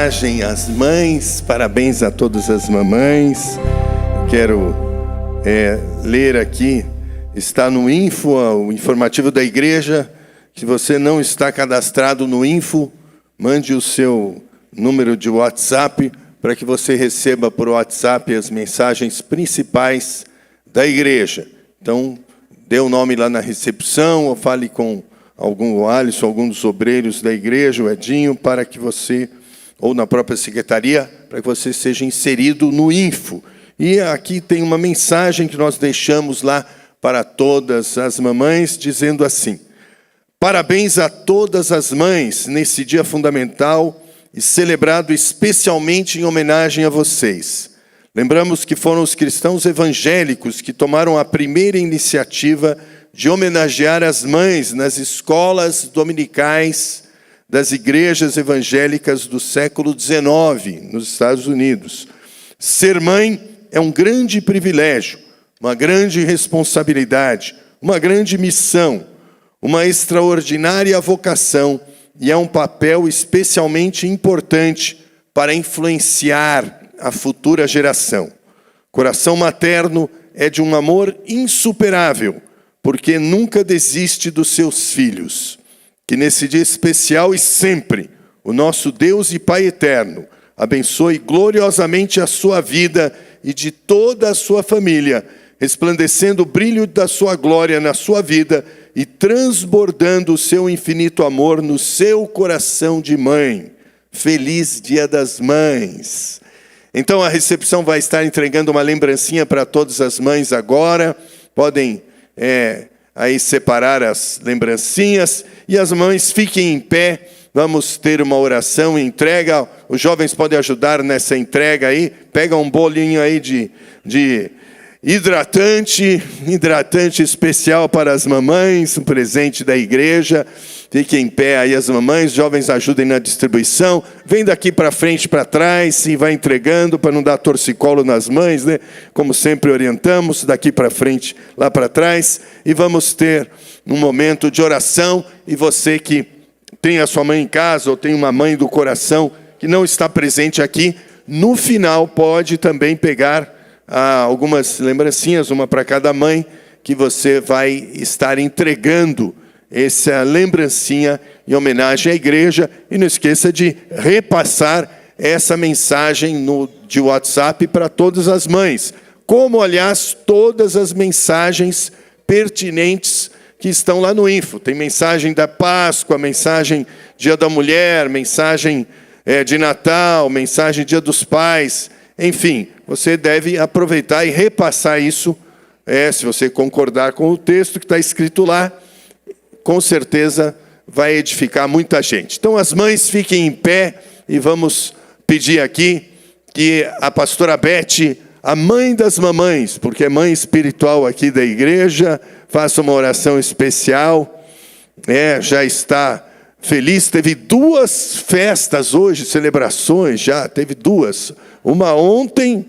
mensagem às mães. Parabéns a todas as mamães. Eu quero ler aqui, está no Info, o informativo da igreja. Se você não está cadastrado no Info, mande o seu número de WhatsApp para que você receba por WhatsApp as mensagens principais da igreja. Então, dê o nome lá na recepção, ou fale com o Alisson, algum dos obreiros da igreja, o Edinho, para que você, ou na própria secretaria, para que você seja inserido no Info. E aqui tem uma mensagem que nós deixamos lá para todas as mamães, dizendo assim: parabéns a todas as mães nesse dia fundamental e celebrado especialmente em homenagem a vocês. Lembramos que foram os cristãos evangélicos que tomaram a primeira iniciativa de homenagear as mães nas escolas dominicais das igrejas evangélicas do século XIX, nos Estados Unidos. Ser mãe é um grande privilégio, uma grande responsabilidade, uma grande missão, uma extraordinária vocação, e é um papel especialmente importante para influenciar a futura geração. Coração materno é de um amor insuperável, porque nunca desiste dos seus filhos. Que nesse dia especial e sempre, o nosso Deus e Pai eterno abençoe gloriosamente a sua vida e de toda a sua família, resplandecendo o brilho da sua glória na sua vida e transbordando o seu infinito amor no seu coração de mãe. Feliz Dia das Mães! Então a recepção vai estar entregando uma lembrancinha para todas as mães agora. Podem aí separar as lembrancinhas, e as mães fiquem em pé. Vamos ter uma oração e entrega. Os jovens podem ajudar nessa entrega aí. Pega um bolinho aí de hidratante especial para as mamães, um presente da igreja. Fiquem em pé aí as mamães, jovens ajudem na distribuição. Vem daqui para frente, para trás, e vai entregando para não dar torcicolo nas mães, né? Como sempre orientamos, daqui para frente, lá para trás. E vamos ter um momento de oração. E você que tem a sua mãe em casa, ou tem uma mãe do coração que não está presente aqui, no final pode também pegar algumas lembrancinhas, uma para cada mãe, que você vai estar entregando essa lembrancinha em homenagem à igreja. E não esqueça de repassar essa mensagem de WhatsApp para todas as mães, como, aliás, todas as mensagens pertinentes que estão lá no Info. Tem mensagem da Páscoa, mensagem Dia da Mulher, mensagem de Natal, mensagem Dia dos Pais. Enfim, você deve aproveitar e repassar isso, se você concordar com o texto que está escrito lá, com certeza vai edificar muita gente. Então as mães fiquem em pé e vamos pedir aqui que a pastora Beth, a mãe das mamães, porque é mãe espiritual aqui da igreja, faça uma oração especial. Já está feliz, teve 2 festas hoje, celebrações já, teve 2. Uma ontem,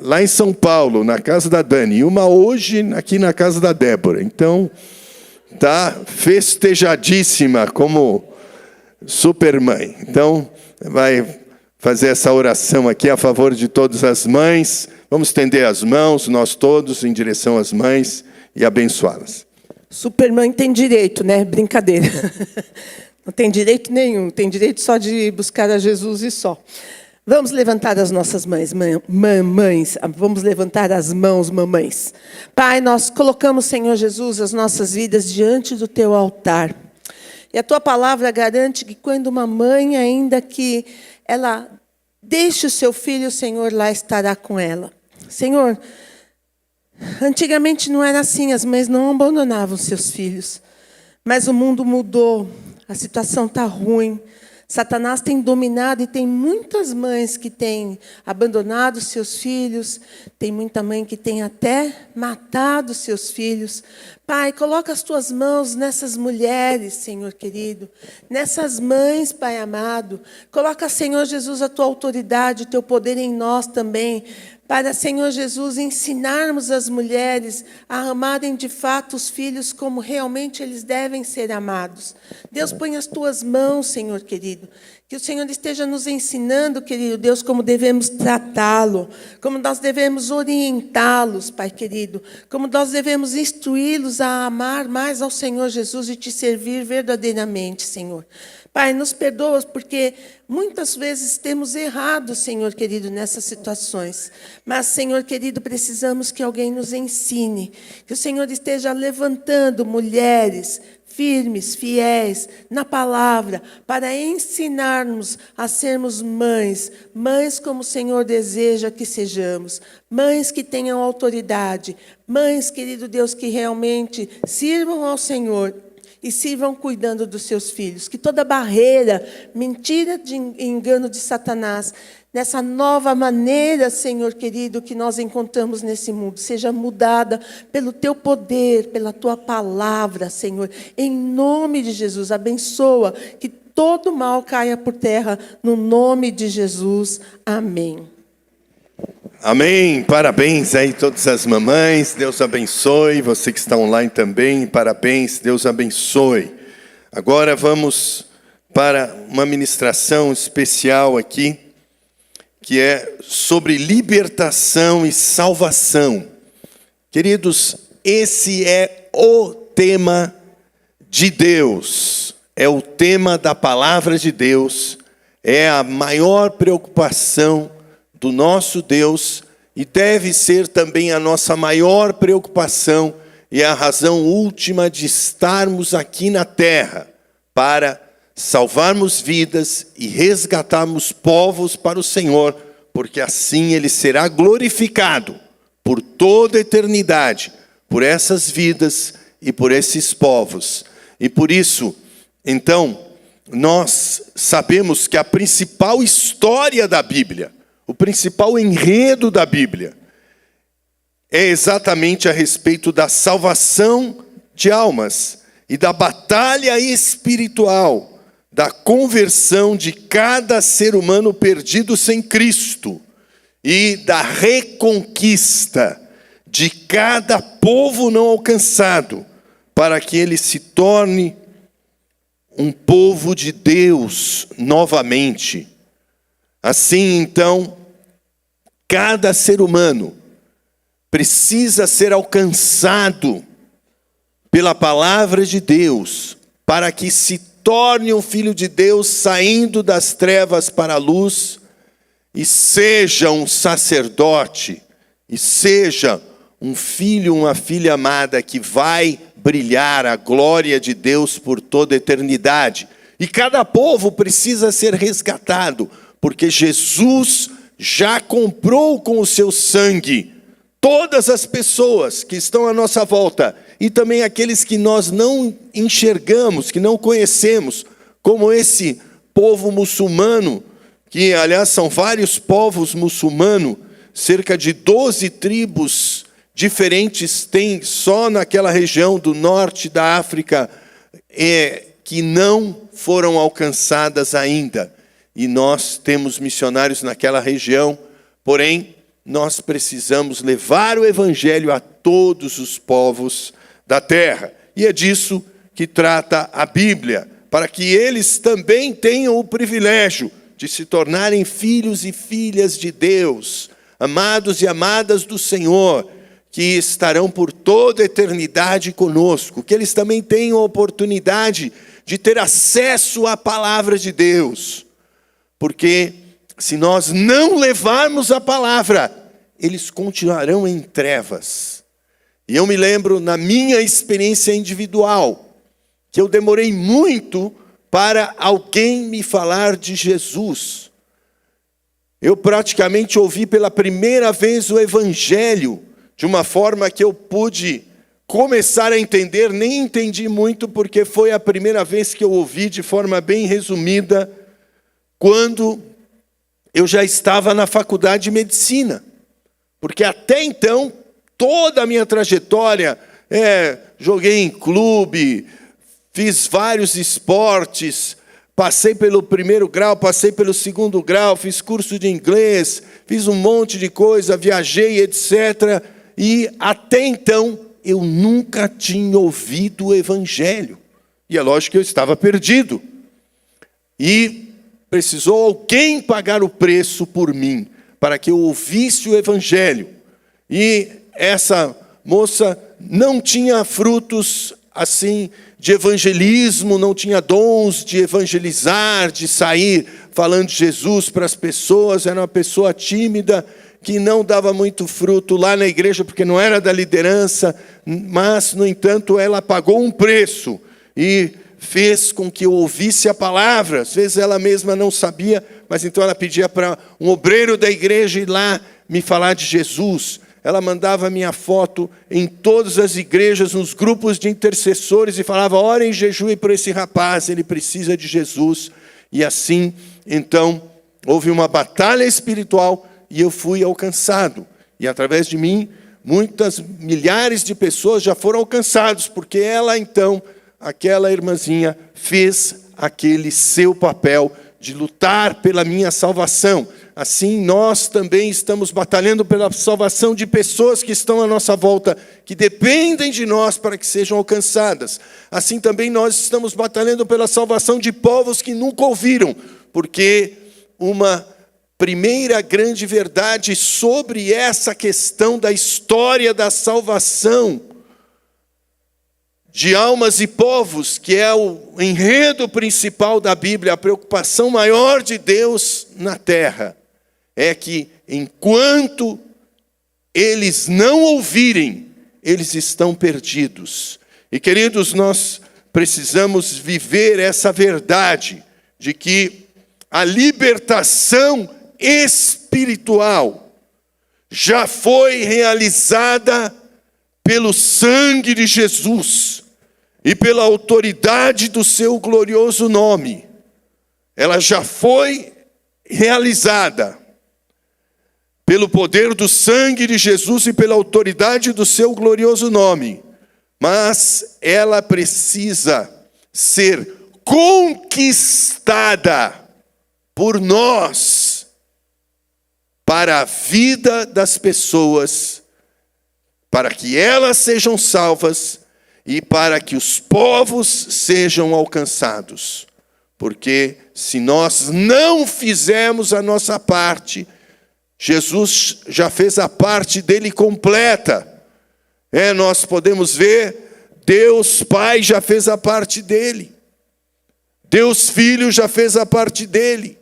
lá em São Paulo, na casa da Dani, e uma hoje aqui na casa da Débora. Então, está festejadíssima como supermãe. Então, vai fazer essa oração aqui a favor de todas as mães. Vamos estender as mãos, nós todos, em direção às mães e abençoá-las. Supermãe tem direito, né? Brincadeira. Não tem direito nenhum, tem direito só de buscar a Jesus e só. Vamos levantar as nossas mães, mamães. Vamos levantar as mãos, mamães. Pai, nós colocamos, Senhor Jesus, as nossas vidas diante do Teu altar. E a Tua palavra garante que quando uma mãe, ainda que ela deixe o seu filho, o Senhor lá estará com ela. Senhor, antigamente não era assim, as mães não abandonavam seus filhos. Mas o mundo mudou, a situação está ruim. Satanás tem dominado e tem muitas mães que têm abandonado seus filhos, tem muita mãe que tem até matado seus filhos. Pai, coloca as Tuas mãos nessas mulheres, Senhor querido, nessas mães, Pai amado. Coloca, Senhor Jesus, a Tua autoridade, o Teu poder em nós também, para, Senhor Jesus, ensinarmos as mulheres a amarem de fato os filhos como realmente eles devem ser amados. Deus, põe as tuas mãos, Senhor querido, que o Senhor esteja nos ensinando, querido Deus, como devemos tratá-lo, como nós devemos orientá-los, Pai querido, como nós devemos instruí-los a amar mais ao Senhor Jesus e te servir verdadeiramente, Senhor. Pai, nos perdoa, porque muitas vezes temos errado, Senhor querido, nessas situações. Mas, Senhor querido, precisamos que alguém nos ensine. Que o Senhor esteja levantando mulheres firmes, fiéis, na palavra, para ensinarmos a sermos mães. Mães como o Senhor deseja que sejamos. Mães que tenham autoridade. Mães, querido Deus, que realmente sirvam ao Senhor e sirvam cuidando dos seus filhos. Que toda barreira, mentira e engano de Satanás, nessa nova maneira, Senhor querido, que nós encontramos nesse mundo, seja mudada pelo Teu poder, pela Tua palavra, Senhor. Em nome de Jesus, abençoa, que todo mal caia por terra, no nome de Jesus. Amém. Amém, parabéns aí todas as mamães, Deus abençoe, você que está online também, parabéns, Deus abençoe. Agora vamos para uma ministração especial aqui, que é sobre libertação e salvação. Queridos, esse é o tema de Deus, é o tema da palavra de Deus, é a maior preocupação do nosso Deus e deve ser também a nossa maior preocupação e a razão última de estarmos aqui na terra, para salvarmos vidas e resgatarmos povos para o Senhor, porque assim Ele será glorificado por toda a eternidade, por essas vidas e por esses povos. E por isso, então, nós sabemos que a principal história da Bíblia, o principal enredo da Bíblia é exatamente a respeito da salvação de almas e da batalha espiritual, da conversão de cada ser humano perdido sem Cristo e da reconquista de cada povo não alcançado, para que ele se torne um povo de Deus novamente. Assim, então, cada ser humano precisa ser alcançado pela palavra de Deus, para que se torne um filho de Deus, saindo das trevas para a luz, e seja um sacerdote, e seja um filho, uma filha amada, que vai brilhar a glória de Deus por toda a eternidade. E cada povo precisa ser resgatado, porque Jesus já comprou com o seu sangue todas as pessoas que estão à nossa volta, e também aqueles que nós não enxergamos, que não conhecemos, como esse povo muçulmano, que aliás são vários povos muçulmanos, cerca de 12 tribos diferentes tem só naquela região do norte da África, que não foram alcançadas ainda. E nós temos missionários naquela região, porém, nós precisamos levar o evangelho a todos os povos da terra. E é disso que trata a Bíblia, para que eles também tenham o privilégio de se tornarem filhos e filhas de Deus, amados e amadas do Senhor, que estarão por toda a eternidade conosco, que eles também tenham a oportunidade de ter acesso à palavra de Deus. Porque se nós não levarmos a palavra, eles continuarão em trevas. E eu me lembro, na minha experiência individual, que eu demorei muito para alguém me falar de Jesus. Eu praticamente ouvi pela primeira vez o Evangelho, de uma forma que eu pude começar a entender, nem entendi muito, porque foi a primeira vez que eu ouvi de forma bem resumida, quando eu já estava na faculdade de medicina. Porque até então, toda a minha trajetória, joguei em clube, fiz vários esportes, passei pelo primeiro grau, passei pelo segundo grau, fiz curso de inglês, fiz um monte de coisa, viajei, etc. E até então eu nunca tinha ouvido o Evangelho. E é lógico que eu estava perdido. E precisou alguém pagar o preço por mim, para que eu ouvisse o Evangelho. E essa moça não tinha frutos assim de evangelismo, não tinha dons de evangelizar, de sair falando de Jesus para as pessoas. Era uma pessoa tímida, que não dava muito fruto lá na igreja, porque não era da liderança, mas, no entanto, ela pagou um preço e fez com que eu ouvisse a palavra. Às vezes ela mesma não sabia, mas então ela pedia para um obreiro da igreja ir lá me falar de Jesus. Ela mandava minha foto em todas as igrejas, nos grupos de intercessores, e falava: orem e jejuem por esse rapaz, ele precisa de Jesus. E assim, então, houve uma batalha espiritual e eu fui alcançado. E através de mim, milhares de pessoas já foram alcançados, porque ela então, aquela irmãzinha, fez aquele seu papel de lutar pela minha salvação. Assim, nós também estamos batalhando pela salvação de pessoas que estão à nossa volta, que dependem de nós para que sejam alcançadas. Assim também nós estamos batalhando pela salvação de povos que nunca ouviram, porque uma primeira grande verdade sobre essa questão da história da salvação de almas e povos, que é o enredo principal da Bíblia, a preocupação maior de Deus na terra, é que enquanto eles não ouvirem, eles estão perdidos. E, queridos, nós precisamos viver essa verdade de que a libertação espiritual já foi realizada pelo sangue de Jesus e pela autoridade do seu glorioso nome. Ela já foi realizada pelo poder do sangue de Jesus e pela autoridade do seu glorioso nome. Mas ela precisa ser conquistada por nós para a vida das pessoas, para que elas sejam salvas e para que os povos sejam alcançados. Porque se nós não fizermos a nossa parte, Jesus já fez a parte dele completa. Nós podemos ver, Deus Pai já fez a parte dele. Deus Filho já fez a parte dele.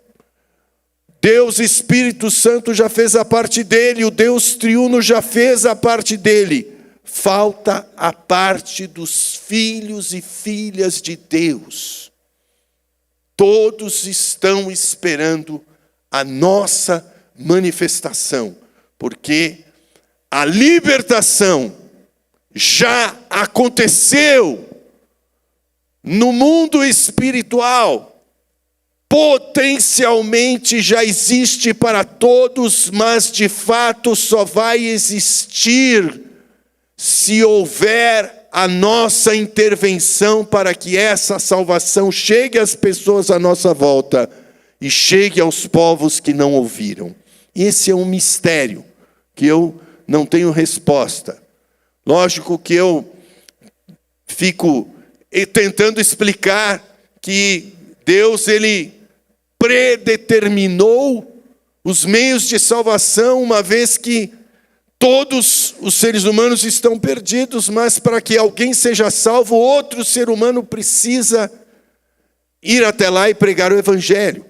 Deus Espírito Santo já fez a parte dele. O Deus Triuno já fez a parte dele. Falta a parte dos filhos e filhas de Deus. Todos estão esperando a nossa manifestação, porque a libertação já aconteceu no mundo espiritual, potencialmente já existe para todos, mas de fato só vai existir se houver a nossa intervenção para que essa salvação chegue às pessoas à nossa volta e chegue aos povos que não ouviram. Esse é um mistério que eu não tenho resposta. Lógico que eu fico tentando explicar que Deus, ele predeterminou os meios de salvação, uma vez que todos os seres humanos estão perdidos, mas para que alguém seja salvo, outro ser humano precisa ir até lá e pregar o Evangelho.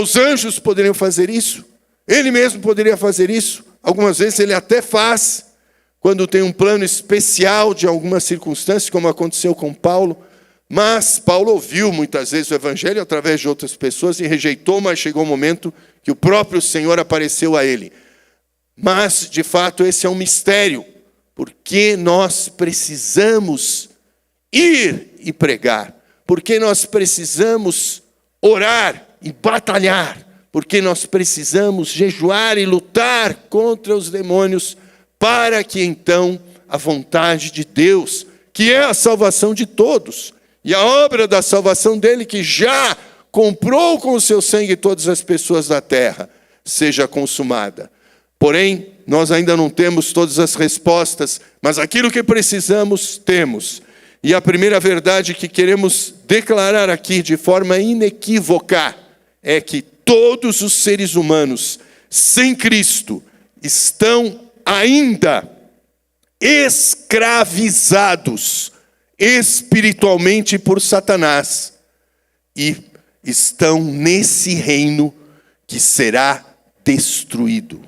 Os anjos poderiam fazer isso. Ele mesmo poderia fazer isso. Algumas vezes ele até faz, quando tem um plano especial de alguma circunstância, como aconteceu com Paulo. Mas Paulo ouviu muitas vezes o Evangelho através de outras pessoas e rejeitou, mas chegou um momento que o próprio Senhor apareceu a ele. Mas, de fato, esse é um mistério, porque nós precisamos ir e pregar, porque nós precisamos orar e batalhar, porque nós precisamos jejuar e lutar contra os demônios, para que então a vontade de Deus, que é a salvação de todos, e a obra da salvação dele, que já comprou com o seu sangue todas as pessoas da terra, seja consumada. Porém, nós ainda não temos todas as respostas, mas aquilo que precisamos, temos. E a primeira verdade que queremos declarar aqui de forma inequívoca é que todos os seres humanos, sem Cristo, estão ainda escravizados espiritualmente por Satanás e estão nesse reino que será destruído.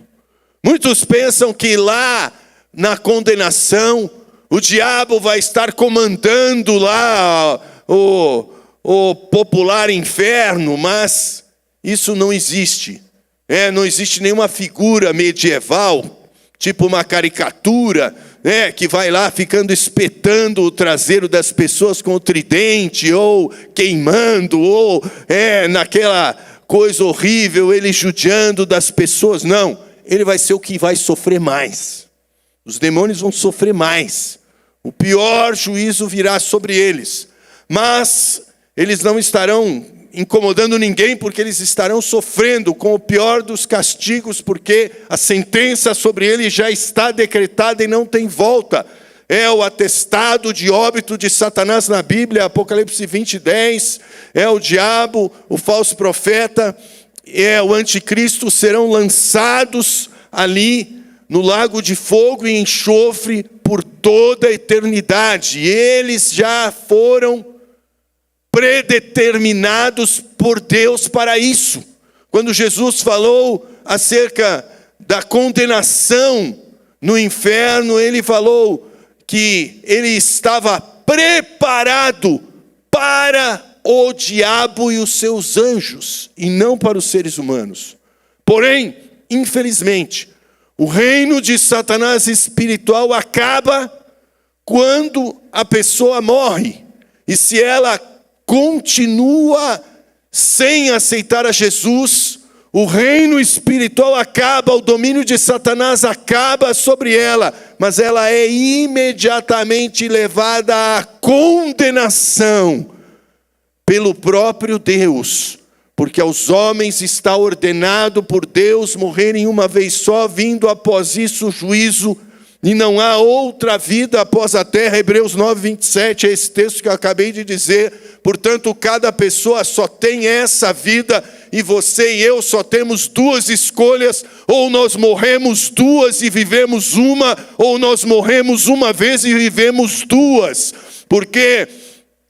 Muitos pensam que lá na condenação o diabo vai estar comandando lá o popular inferno, mas isso não existe. Não existe nenhuma figura medieval, tipo uma caricatura, que vai lá ficando espetando o traseiro das pessoas com o tridente, ou queimando, ou naquela coisa horrível, ele judiando das pessoas. Não, ele vai ser o que vai sofrer mais. Os demônios vão sofrer mais. O pior juízo virá sobre eles. Mas eles não estarão incomodando ninguém, porque eles estarão sofrendo com o pior dos castigos, porque a sentença sobre eles já está decretada e não tem volta. É o atestado de óbito de Satanás na Bíblia, Apocalipse 20:10. É o diabo, o falso profeta, o anticristo serão lançados ali no lago de fogo e enxofre por toda a eternidade. E eles já foram predeterminados por Deus para isso. Quando Jesus falou acerca da condenação no inferno, ele falou que ele estava preparado para o diabo e os seus anjos, e não para os seres humanos. Porém, infelizmente, o reino de Satanás espiritual acaba quando a pessoa morre. E se ela continua sem aceitar a Jesus, o reino espiritual acaba, o domínio de Satanás acaba sobre ela, mas ela é imediatamente levada à condenação pelo próprio Deus, porque aos homens está ordenado por Deus morrerem uma vez só, vindo após isso o juízo, e não há outra vida após a terra. Hebreus 9:27 é esse texto que eu acabei de dizer. Portanto, cada pessoa só tem essa vida, e você e eu só temos duas escolhas: ou nós morremos duas e vivemos uma, ou nós morremos uma vez e vivemos duas. Porque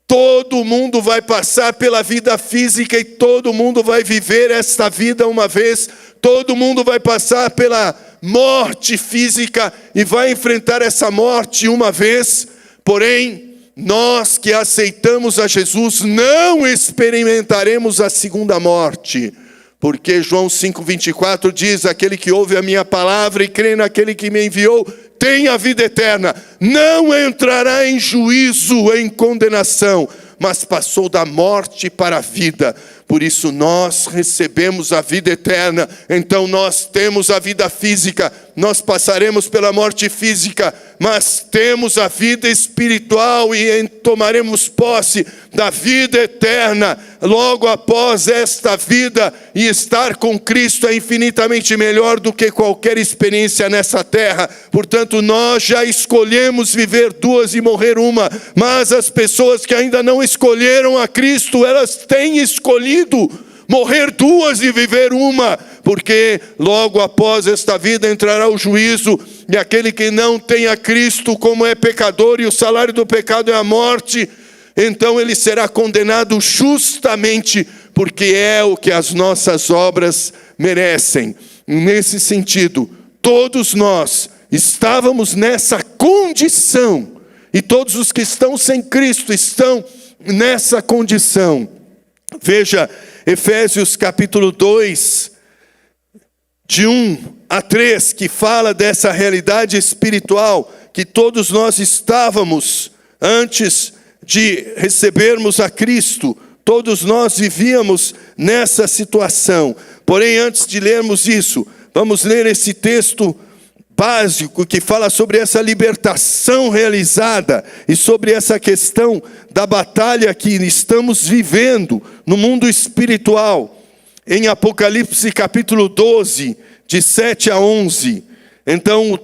todo mundo vai passar pela vida física e todo mundo vai viver esta vida uma vez. Todo mundo vai passar pela morte física e vai enfrentar essa morte uma vez. Porém, nós que aceitamos a Jesus não experimentaremos a segunda morte. Porque João 5:24 diz: aquele que ouve a minha palavra e crê naquele que me enviou tem a vida eterna, não entrará em juízo, em condenação, mas passou da morte para a vida. Por isso nós recebemos a vida eterna. Então nós temos a vida física, nós passaremos pela morte física, mas temos a vida espiritual e tomaremos posse da vida eterna logo após esta vida. E estar com Cristo é infinitamente melhor do que qualquer experiência nessa terra. Portanto, nós já escolhemos viver duas e morrer uma, mas as pessoas que ainda não escolheram a Cristo, elas têm escolhido morrer duas e viver uma, porque logo após esta vida entrará o juízo, e aquele que não tem a Cristo, como é pecador e o salário do pecado é a morte, então ele será condenado justamente porque é o que as nossas obras merecem. Nesse sentido, todos nós estávamos nessa condição, e todos os que estão sem Cristo estão nessa condição. Veja Efésios capítulo 2, de 1-3, que fala dessa realidade espiritual que todos nós estávamos antes de recebermos a Cristo. Todos nós vivíamos nessa situação. Porém, antes de lermos isso, vamos ler esse texto básico que fala sobre essa libertação realizada e sobre essa questão da batalha que estamos vivendo no mundo espiritual. Em Apocalipse capítulo 12, de 7 a 11. Então,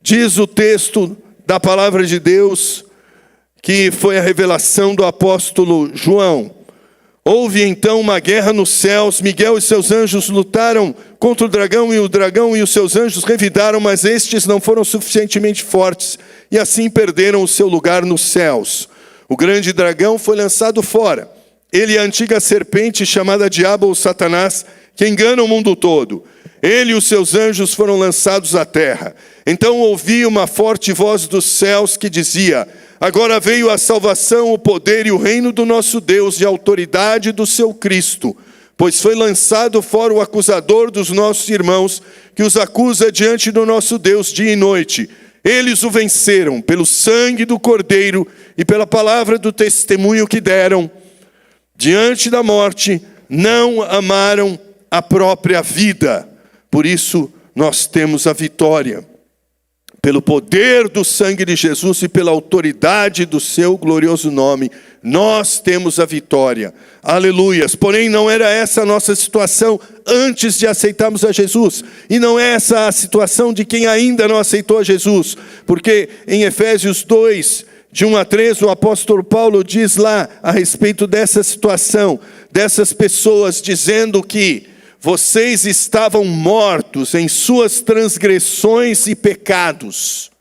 diz o texto da palavra de Deus, que foi a revelação do apóstolo João. Houve então uma guerra nos céus, Miguel e seus anjos lutaram contra o dragão e os seus anjos revidaram, mas estes não foram suficientemente fortes, e assim perderam o seu lugar nos céus. O grande dragão foi lançado fora. Ele é a antiga serpente chamada Diabo ou Satanás, que engana o mundo todo. Ele e os seus anjos foram lançados à terra. Então ouvi uma forte voz dos céus que dizia: agora veio a salvação, o poder e o reino do nosso Deus e a autoridade do seu Cristo, pois foi lançado fora o acusador dos nossos irmãos, que os acusa diante do nosso Deus dia e noite. Eles o venceram pelo sangue do Cordeiro e pela palavra do testemunho que deram. Diante da morte, não amaram a própria vida. Por isso, nós temos a vitória. Pelo poder do sangue de Jesus e pela autoridade do seu glorioso nome, nós temos a vitória. Aleluias. Porém, não era essa a nossa situação antes de aceitarmos a Jesus. E não é essa a situação de quem ainda não aceitou a Jesus. Porque em Efésios 2, de 1 a 3, o apóstolo Paulo diz lá a respeito dessa situação, dessas pessoas, dizendo que vocês estavam mortos em suas transgressões e pecados,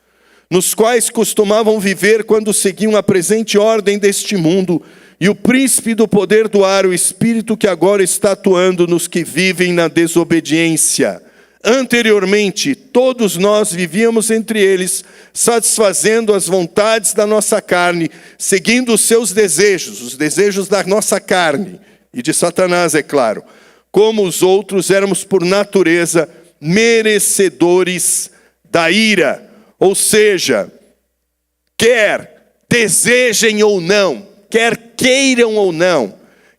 nos quais costumavam viver quando seguiam a presente ordem deste mundo, e o príncipe do poder do ar, o espírito que agora está atuando nos que vivem na desobediência. Anteriormente, todos nós vivíamos entre eles, satisfazendo as vontades da nossa carne, seguindo os seus desejos, os desejos da nossa carne, e de Satanás, é claro. Como os outros, éramos por natureza merecedores da ira. Ou seja, quer desejem ou não, quer queiram ou não,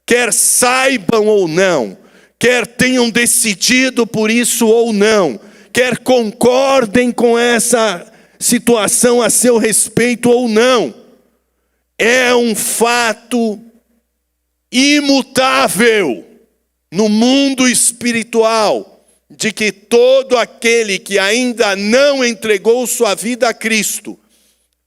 quer saibam ou não, quer tenham decidido por isso ou não, quer concordem com essa situação a seu respeito ou não, é um fato imutável no mundo espiritual, de que todo aquele que ainda não entregou sua vida a Cristo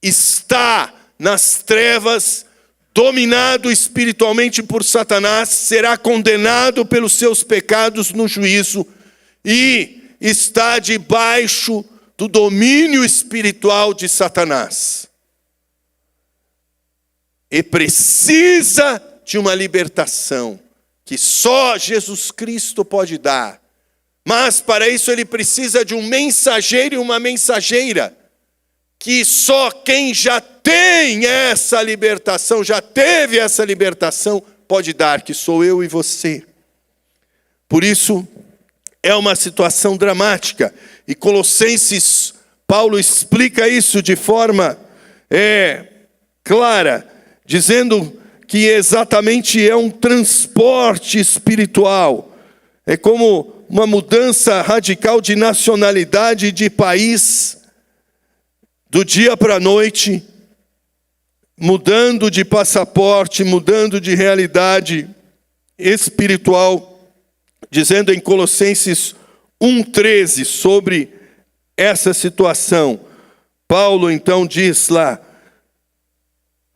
está nas trevas, dominado espiritualmente por Satanás, será condenado pelos seus pecados no juízo e está debaixo do domínio espiritual de Satanás. E precisa de uma libertação que só Jesus Cristo pode dar. Mas para isso ele precisa de um mensageiro e uma mensageira, que só quem já tem essa libertação, já teve essa libertação, pode dar, que sou eu e você. Por isso, é uma situação dramática. E Colossenses, Paulo explica isso de forma clara, dizendo que exatamente é um transporte espiritual. É como uma mudança radical de nacionalidade, de país, do dia para a noite, mudando de passaporte, mudando de realidade espiritual, dizendo em Colossenses 1,13 sobre essa situação. Paulo então diz lá,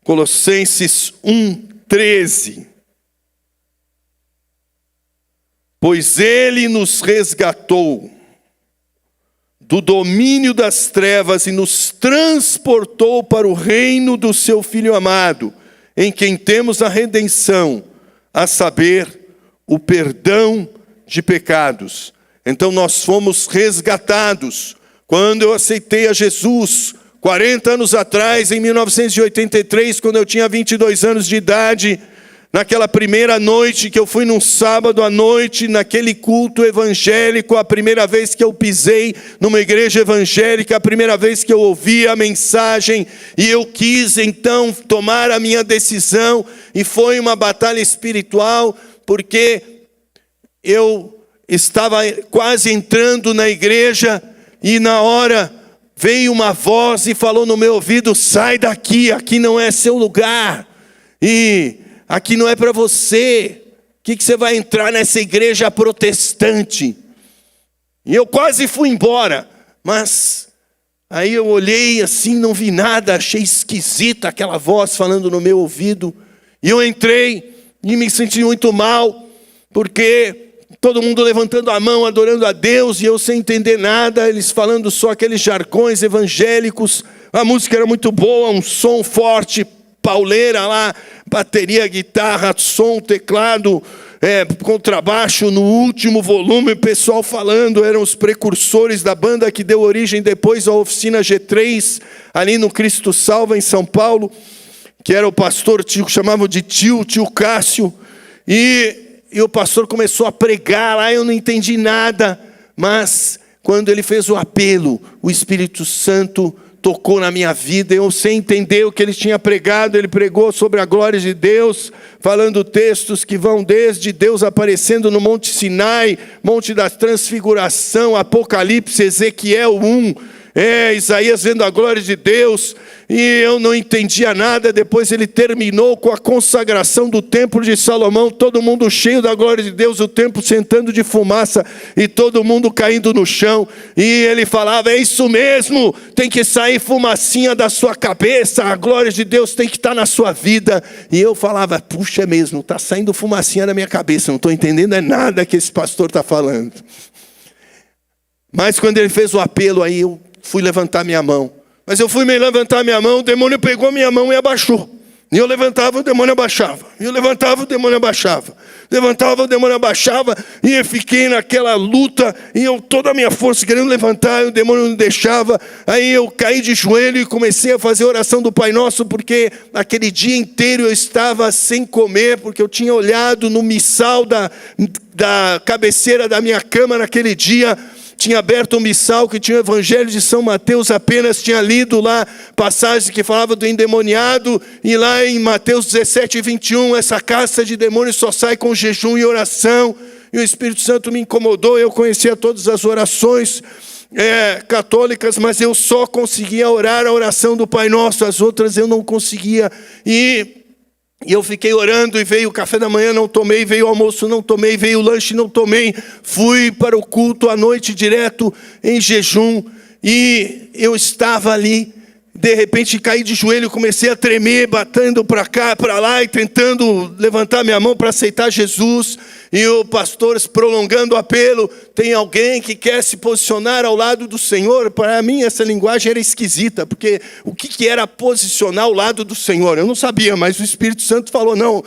Colossenses 1,13: pois ele nos resgatou do domínio das trevas e nos transportou para o reino do seu Filho amado, em quem temos a redenção, a saber, o perdão de pecados. Então nós fomos resgatados. Quando eu aceitei a Jesus, 40 anos atrás, em 1983, quando eu tinha 22 anos de idade, naquela primeira noite que eu fui num sábado à noite, naquele culto evangélico, a primeira vez que eu pisei numa igreja evangélica, a primeira vez que eu ouvi a mensagem, e eu quis então tomar a minha decisão, e foi uma batalha espiritual, porque eu estava quase entrando na igreja, e na hora veio uma voz e falou no meu ouvido: sai daqui, aqui não é seu lugar, e aqui não é para você. Que você vai entrar nessa igreja protestante? E eu quase fui embora, mas aí eu olhei assim, não vi nada, achei esquisita aquela voz falando no meu ouvido, e eu entrei e me senti muito mal, porque todo mundo levantando a mão, adorando a Deus, e eu sem entender nada, eles falando só aqueles jargões evangélicos. A música era muito boa, um som forte, pauleira lá, bateria, guitarra, som, teclado, contrabaixo no último volume, o pessoal falando, eram os precursores da banda que deu origem depois à Oficina G3, ali no Cristo Salva, em São Paulo, que era o pastor, chamavam de tio Cássio, e o pastor começou a pregar lá, eu não entendi nada, mas quando ele fez o apelo, o Espírito Santo tocou na minha vida, eu sem entender o que ele tinha pregado, ele pregou sobre a glória de Deus, falando textos que vão desde Deus aparecendo no Monte Sinai, Monte da Transfiguração, Apocalipse, Ezequiel 1, Isaías vendo a glória de Deus, e eu não entendia nada. Depois ele terminou com a consagração do templo de Salomão, todo mundo cheio da glória de Deus, o templo sentando de fumaça, e todo mundo caindo no chão, e ele falava: é isso mesmo, tem que sair fumacinha da sua cabeça, a glória de Deus tem que estar na sua vida. E eu falava: puxa, é mesmo, está saindo fumacinha da minha cabeça, não estou entendendo nada que esse pastor está falando. Mas quando ele fez o apelo, aí eu fui levantar minha mão. Mas eu fui levantar minha mão, o demônio pegou minha mão e abaixou. E eu levantava, o demônio abaixava. E eu levantava, o demônio abaixava. Levantava, o demônio abaixava. E eu fiquei naquela luta. E eu, toda a minha força querendo levantar, e o demônio não deixava. Aí eu caí de joelho e comecei a fazer a oração do Pai Nosso, porque aquele dia inteiro eu estava sem comer, porque eu tinha olhado no missal da cabeceira da minha cama naquele dia. Tinha aberto um missal que tinha o Evangelho de São Mateus, apenas tinha lido lá passagens que falavam do endemoniado, e lá em Mateus 17, 21, essa casta de demônios só sai com jejum e oração, e o Espírito Santo me incomodou. Eu conhecia todas as orações católicas, mas eu só conseguia orar a oração do Pai Nosso, as outras eu não conseguia, e eu fiquei orando, e veio o café da manhã, não tomei, veio o almoço, não tomei, veio o lanche, não tomei, fui para o culto à noite direto em jejum, e eu estava ali, de repente caí de joelho, comecei a tremer, batendo para cá, para lá, e tentando levantar minha mão para aceitar Jesus, e o pastor prolongando o apelo: tem alguém que quer se posicionar ao lado do Senhor? Para mim essa linguagem era esquisita, porque o que era posicionar ao lado do Senhor? Eu não sabia, mas o Espírito Santo falou: não,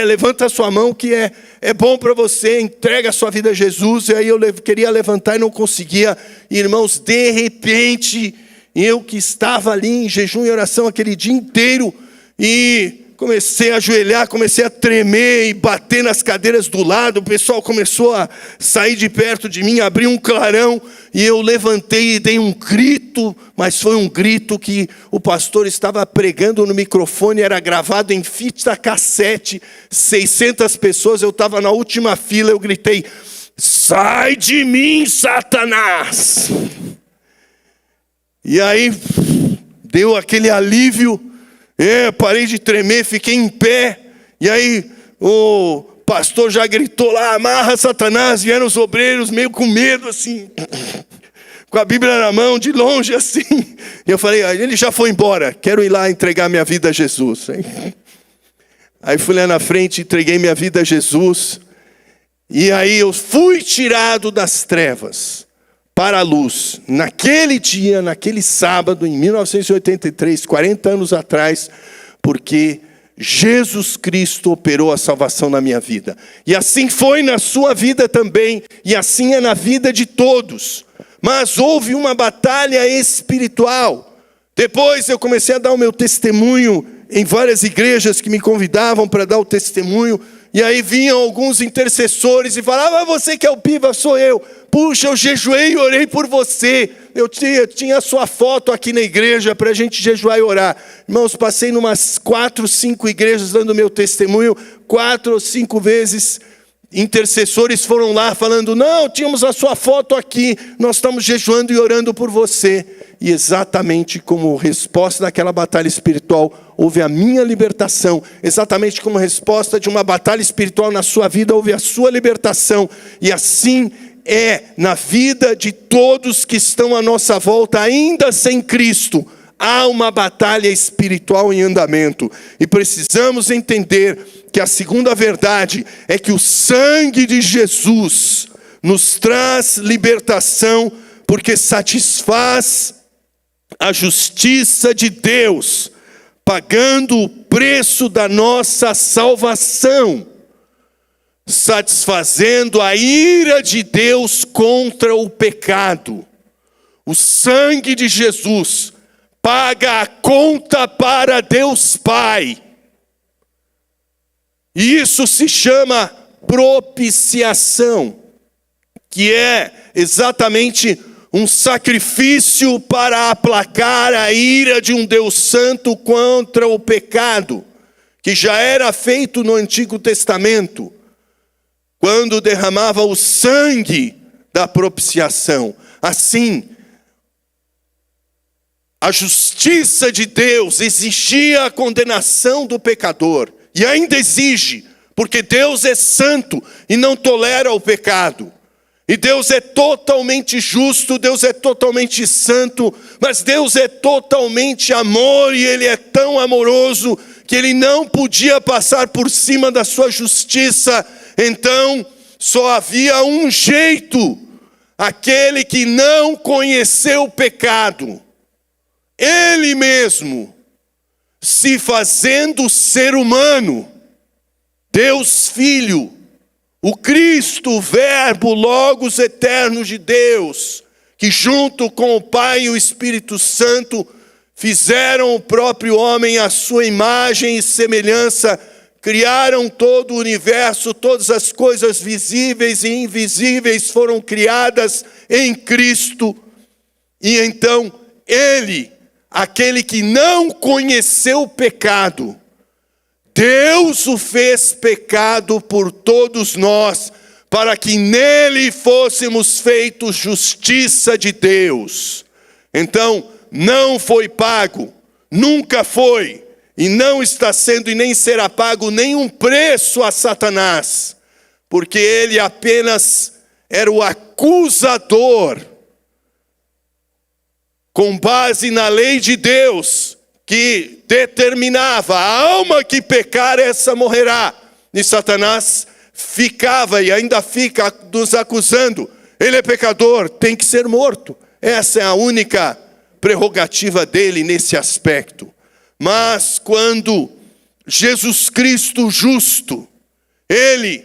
levanta a sua mão que é bom para você, entrega a sua vida a Jesus. E aí eu queria levantar e não conseguia. Irmãos, de repente, eu que estava ali em jejum e oração aquele dia inteiro, e comecei a ajoelhar, comecei a tremer e bater nas cadeiras do lado, o pessoal começou a sair de perto de mim, abriu um clarão, e eu levantei e dei um grito, mas foi um grito que o pastor estava pregando no microfone, era gravado em fita cassete, 600 pessoas, eu estava na última fila, eu gritei: sai de mim, Satanás! E aí deu aquele alívio, parei de tremer, fiquei em pé, e aí o pastor já gritou lá: amarra Satanás. Vieram os obreiros meio com medo assim, com a Bíblia na mão, de longe assim, e eu falei: ele já foi embora, quero ir lá entregar minha vida a Jesus. Aí fui lá na frente, entreguei minha vida a Jesus, e aí eu fui tirado das trevas para a luz, naquele dia, naquele sábado, em 1983, 40 anos atrás, porque Jesus Cristo operou a salvação na minha vida. E assim foi na sua vida também, e assim é na vida de todos. Mas houve uma batalha espiritual. Depois eu comecei a dar o meu testemunho em várias igrejas que me convidavam para dar o testemunho, e aí vinham alguns intercessores e falavam: você que é o Piva, sou eu. Puxa, eu jejuei e orei por você. Eu tinha a sua foto aqui na igreja para a gente jejuar e orar. Irmãos, passei em umas 4, 5 igrejas dando meu testemunho, 4 ou 5 vezes intercessores foram lá falando, não, tínhamos a sua foto aqui, nós estamos jejuando e orando por você. E exatamente como resposta daquela batalha espiritual, houve a minha libertação. Exatamente como resposta de uma batalha espiritual na sua vida, houve a sua libertação. E assim é na vida de todos que estão à nossa volta, ainda sem Cristo. Há uma batalha espiritual em andamento. E precisamos entender que a segunda verdade é que o sangue de Jesus nos traz libertação, porque satisfaz a justiça de Deus, pagando o preço da nossa salvação, satisfazendo a ira de Deus contra o pecado. O sangue de Jesus paga a conta para Deus Pai. E isso se chama propiciação, que é exatamente um sacrifício para aplacar a ira de um Deus Santo contra o pecado, que já era feito no Antigo Testamento, quando derramava o sangue da propiciação. Assim, a justiça de Deus exigia a condenação do pecador, e ainda exige, porque Deus é santo e não tolera o pecado. E Deus é totalmente justo, Deus é totalmente santo, mas Deus é totalmente amor, e Ele é tão amoroso que Ele não podia passar por cima da sua justiça. Então, só havia um jeito: aquele que não conheceu o pecado, Ele mesmo, se fazendo ser humano, Deus Filho, o Cristo, o Verbo, Logos eterno de Deus, que junto com o Pai e o Espírito Santo fizeram o próprio homem à sua imagem e semelhança, criaram todo o universo, todas as coisas visíveis e invisíveis foram criadas em Cristo. E então Ele, aquele que não conheceu o pecado, Deus o fez pecado por todos nós, para que nele fôssemos feitos justiça de Deus. Então, não foi pago, nunca foi, e não está sendo e nem será pago nenhum preço a Satanás, porque ele apenas era o acusador, com base na lei de Deus, que determinava: a alma que pecar, essa morrerá. E Satanás ficava e ainda fica nos acusando: ele é pecador, tem que ser morto. Essa é a única prerrogativa dele nesse aspecto. Mas quando Jesus Cristo justo, ele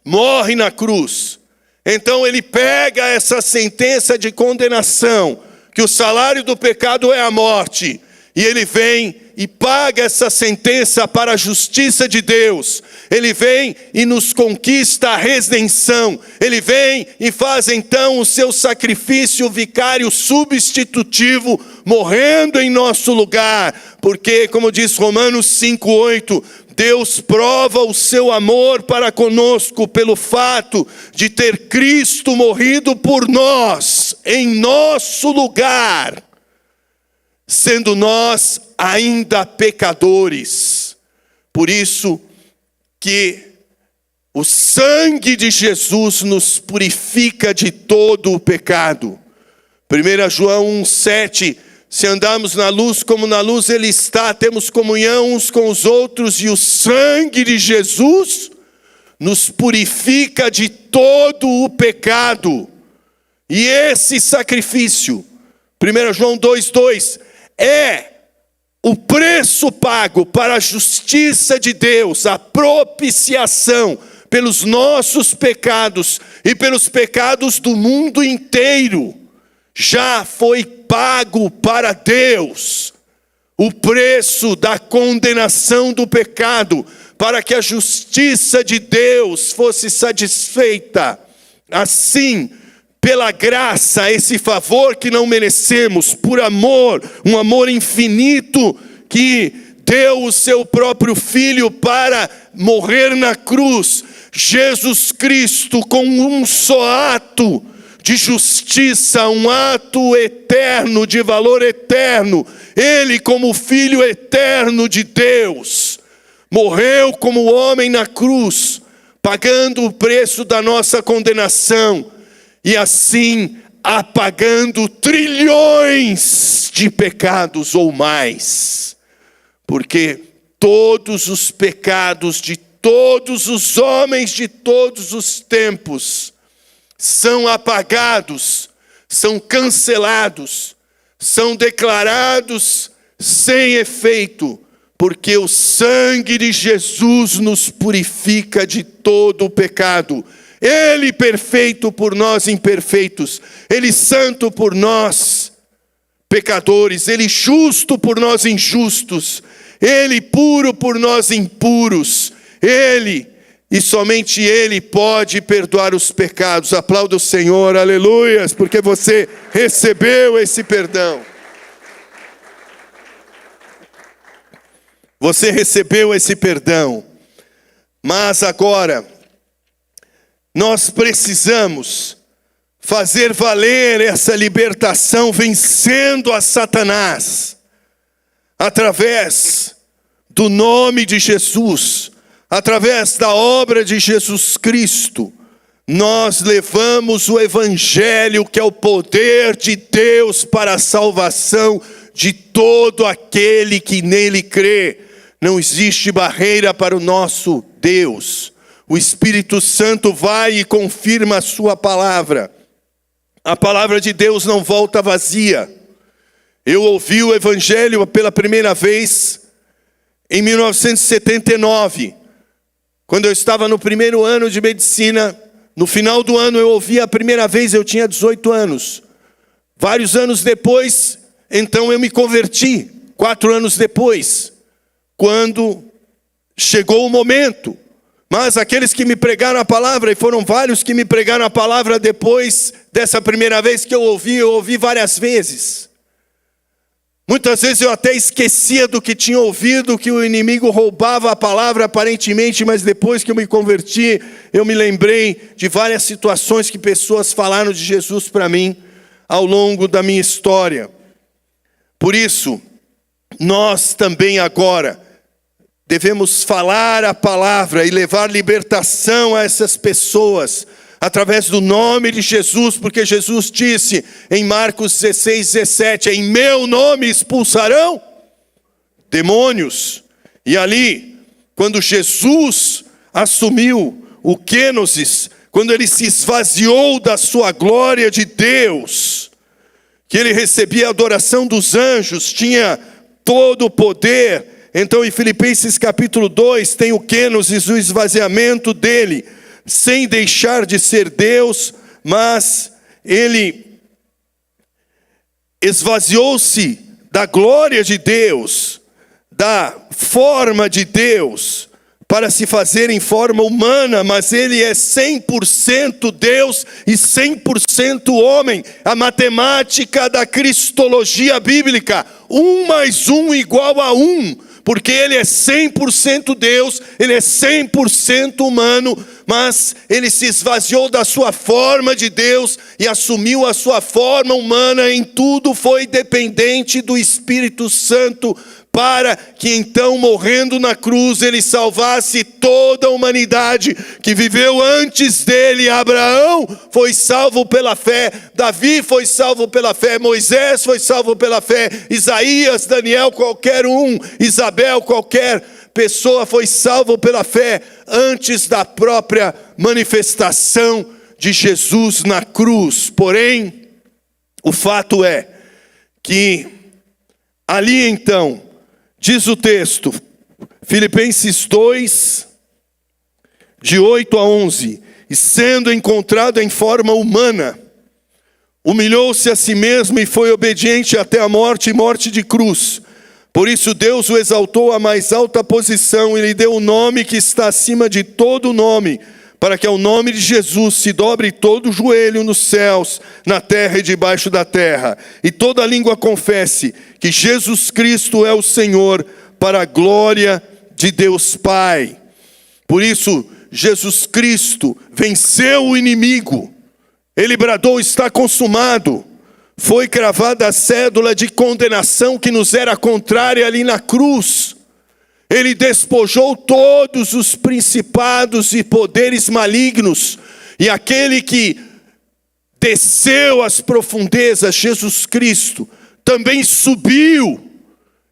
morre na cruz, então ele pega essa sentença de condenação, que o salário do pecado é a morte, e ele vem e paga essa sentença para a justiça de Deus. Ele vem e nos conquista a redenção. Ele vem e faz então o seu sacrifício vicário substitutivo, morrendo em nosso lugar. Porque, como diz Romanos 5:8, Deus prova o seu amor para conosco pelo fato de ter Cristo morrido por nós, em nosso lugar, sendo nós ainda pecadores. Por isso que o sangue de Jesus nos purifica de todo o pecado. 1 João 1,7: se andarmos na luz como na luz Ele está, temos comunhão uns com os outros, e o sangue de Jesus nos purifica de todo o pecado. E esse sacrifício, 1 João 2,2, é o preço pago para a justiça de Deus, a propiciação pelos nossos pecados e pelos pecados do mundo inteiro. Já foi pago para Deus o preço da condenação do pecado, para que a justiça de Deus fosse satisfeita. Assim, pela graça, esse favor que não merecemos, por amor, um amor infinito, que deu o seu próprio Filho para morrer na cruz, Jesus Cristo, com um só ato de justiça, um ato eterno, de valor eterno, Ele, como Filho eterno de Deus, morreu como homem na cruz, pagando o preço da nossa condenação, e assim apagando trilhões de pecados ou mais, porque todos os pecados de todos os homens de todos os tempos são apagados, são cancelados, são declarados sem efeito, porque o sangue de Jesus nos purifica de todo o pecado. Ele perfeito por nós imperfeitos, Ele santo por nós pecadores, Ele justo por nós injustos, Ele puro por nós impuros. Ele, e somente Ele, pode perdoar os pecados. Aplauda o Senhor, aleluias, porque você recebeu esse perdão. Você recebeu esse perdão. Mas agora, nós precisamos fazer valer essa libertação, vencendo a Satanás, através do nome de Jesus, através da obra de Jesus Cristo. Nós levamos o Evangelho, que é o poder de Deus para a salvação de todo aquele que nele crê. Não existe barreira para o nosso Deus. O Espírito Santo vai e confirma a sua palavra. A palavra de Deus não volta vazia. Eu ouvi o Evangelho pela primeira vez em 1979. Quando eu estava no primeiro ano de medicina, no final do ano eu ouvi a primeira vez, eu tinha 18 anos. Vários anos depois, então eu me converti, 4 anos depois, quando chegou o momento. Mas aqueles que me pregaram a palavra, e foram vários que me pregaram a palavra depois dessa primeira vez que eu ouvi várias vezes. Muitas vezes eu até esquecia do que tinha ouvido, que o inimigo roubava a palavra aparentemente, mas depois que eu me converti, eu me lembrei de várias situações que pessoas falaram de Jesus para mim ao longo da minha história. Por isso, nós também agora devemos falar a palavra e levar libertação a essas pessoas, através do nome de Jesus, porque Jesus disse em Marcos 16:17, em meu nome expulsarão demônios. E ali, quando Jesus assumiu o kenosis, quando ele se esvaziou da sua glória de Deus, que ele recebia a adoração dos anjos, tinha todo o poder. Então em Filipenses capítulo 2 tem o kenosis, o esvaziamento dele, sem deixar de ser Deus, mas ele esvaziou-se da glória de Deus, da forma de Deus, para se fazer em forma humana, mas ele é 100% Deus e 100% homem. A matemática da cristologia bíblica, 1 mais 1 igual a 1, porque ele é 100% Deus, ele é 100% humano, mas ele se esvaziou da sua forma de Deus e assumiu a sua forma humana. Em tudo foi dependente do Espírito Santo, para que então, morrendo na cruz, ele salvasse toda a humanidade que viveu antes dele. Abraão foi salvo pela fé, Davi foi salvo pela fé, Moisés foi salvo pela fé, Isaías, Daniel, qualquer um, Isabel, qualquer pessoa foi salvo pela fé antes da própria manifestação de Jesus na cruz. Porém, o fato é que ali então, diz o texto, Filipenses 2, de 8 a 11, e sendo encontrado em forma humana, humilhou-se a si mesmo e foi obediente até a morte e morte de cruz. Por isso Deus o exaltou à mais alta posição e lhe deu o nome que está acima de todo nome, para que ao nome de Jesus se dobre todo o joelho nos céus, na terra e debaixo da terra, e toda língua confesse que Jesus Cristo é o Senhor, para a glória de Deus Pai. Por isso, Jesus Cristo venceu o inimigo. Ele bradou: está consumado. Foi cravada a cédula de condenação que nos era contrária ali na cruz. Ele despojou todos os principados e poderes malignos. E aquele que desceu às profundezas, Jesus Cristo, também subiu,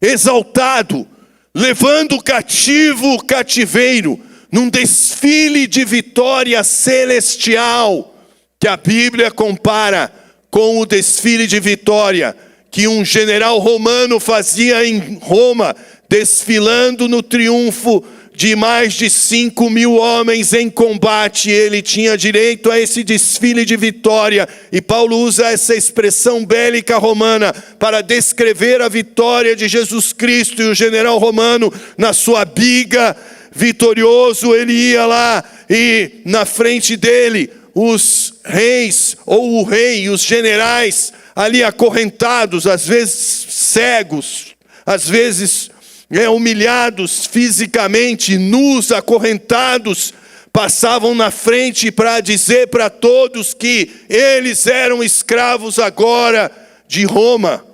exaltado, levando cativo o cativeiro, num desfile de vitória celestial, que a Bíblia compara com o desfile de vitória que um general romano fazia em Roma, desfilando no triunfo de mais de 5.000 homens em combate. Ele tinha direito a esse desfile de vitória. E Paulo usa essa expressão bélica romana para descrever a vitória de Jesus Cristo. E o general romano, na sua biga vitorioso, ele ia lá e na frente dele os reis, ou o rei e os generais ali acorrentados, às vezes cegos, às vezes humilhados fisicamente, nus, acorrentados, passavam na frente para dizer para todos que eles eram escravos agora de Roma.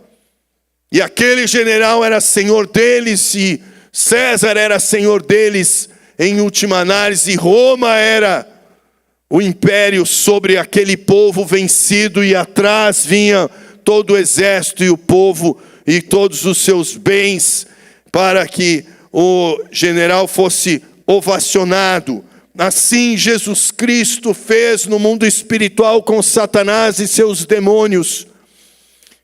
E aquele general era senhor deles, e César era senhor deles em última análise, e Roma era o império sobre aquele povo vencido, e atrás vinha todo o exército e o povo e todos os seus bens, para que o general fosse ovacionado. Assim Jesus Cristo fez no mundo espiritual com Satanás e seus demônios,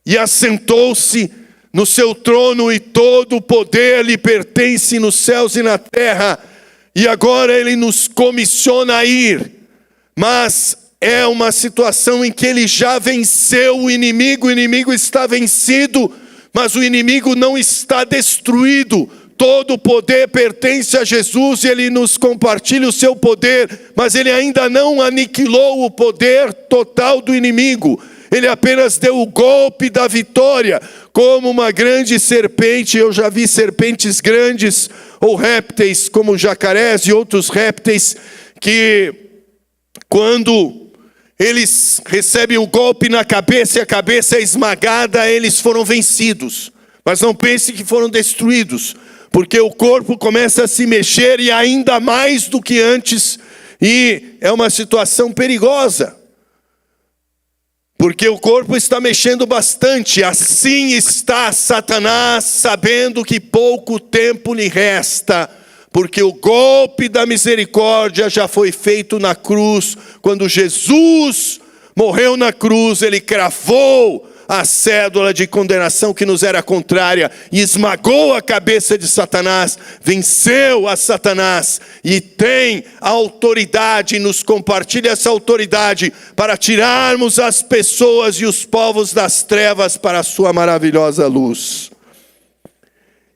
e assentou-se no seu trono, e todo o poder lhe pertence nos céus e na terra. E agora ele nos comissiona a ir, mas é uma situação em que ele já venceu o inimigo está vencido, mas o inimigo não está destruído. Todo o poder pertence a Jesus, e ele nos compartilha o seu poder, mas ele ainda não aniquilou o poder total do inimigo. Ele apenas deu o golpe da vitória, como uma grande serpente. Eu já vi serpentes grandes, ou répteis como jacarés e outros répteis, que quando eles recebem o golpe na cabeça e a cabeça é esmagada, eles foram vencidos. Mas não pense que foram destruídos, porque o corpo começa a se mexer, e ainda mais do que antes, e é uma situação perigosa, porque o corpo está mexendo bastante. Assim está Satanás, sabendo que pouco tempo lhe resta, porque o golpe da misericórdia já foi feito na cruz. Quando Jesus morreu na cruz, ele cravou a cédula de condenação que nos era contrária, e esmagou a cabeça de Satanás, venceu a Satanás, e tem a autoridade, nos compartilha essa autoridade, para tirarmos as pessoas e os povos das trevas para a sua maravilhosa luz.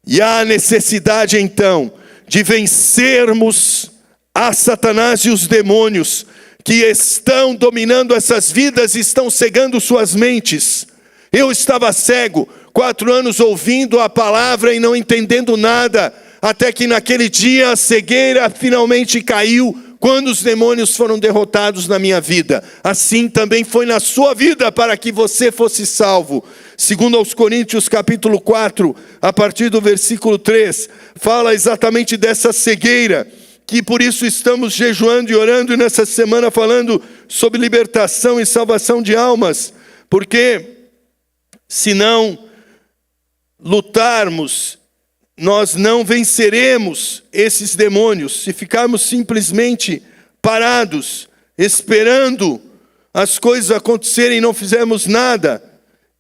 E há necessidade então de vencermos a Satanás e os demônios que estão dominando essas vidas, estão cegando suas mentes. Eu estava cego, 4 anos ouvindo a palavra e não entendendo nada, até que naquele dia a cegueira finalmente caiu, quando os demônios foram derrotados na minha vida. Assim também foi na sua vida, para que você fosse salvo. Segundo aos Coríntios capítulo 4, a partir do versículo 3, fala exatamente dessa cegueira, que por isso estamos jejuando e orando, e nessa semana falando sobre libertação e salvação de almas, porque se não lutarmos, nós não venceremos esses demônios. Se ficarmos simplesmente parados, esperando as coisas acontecerem e não fizermos nada,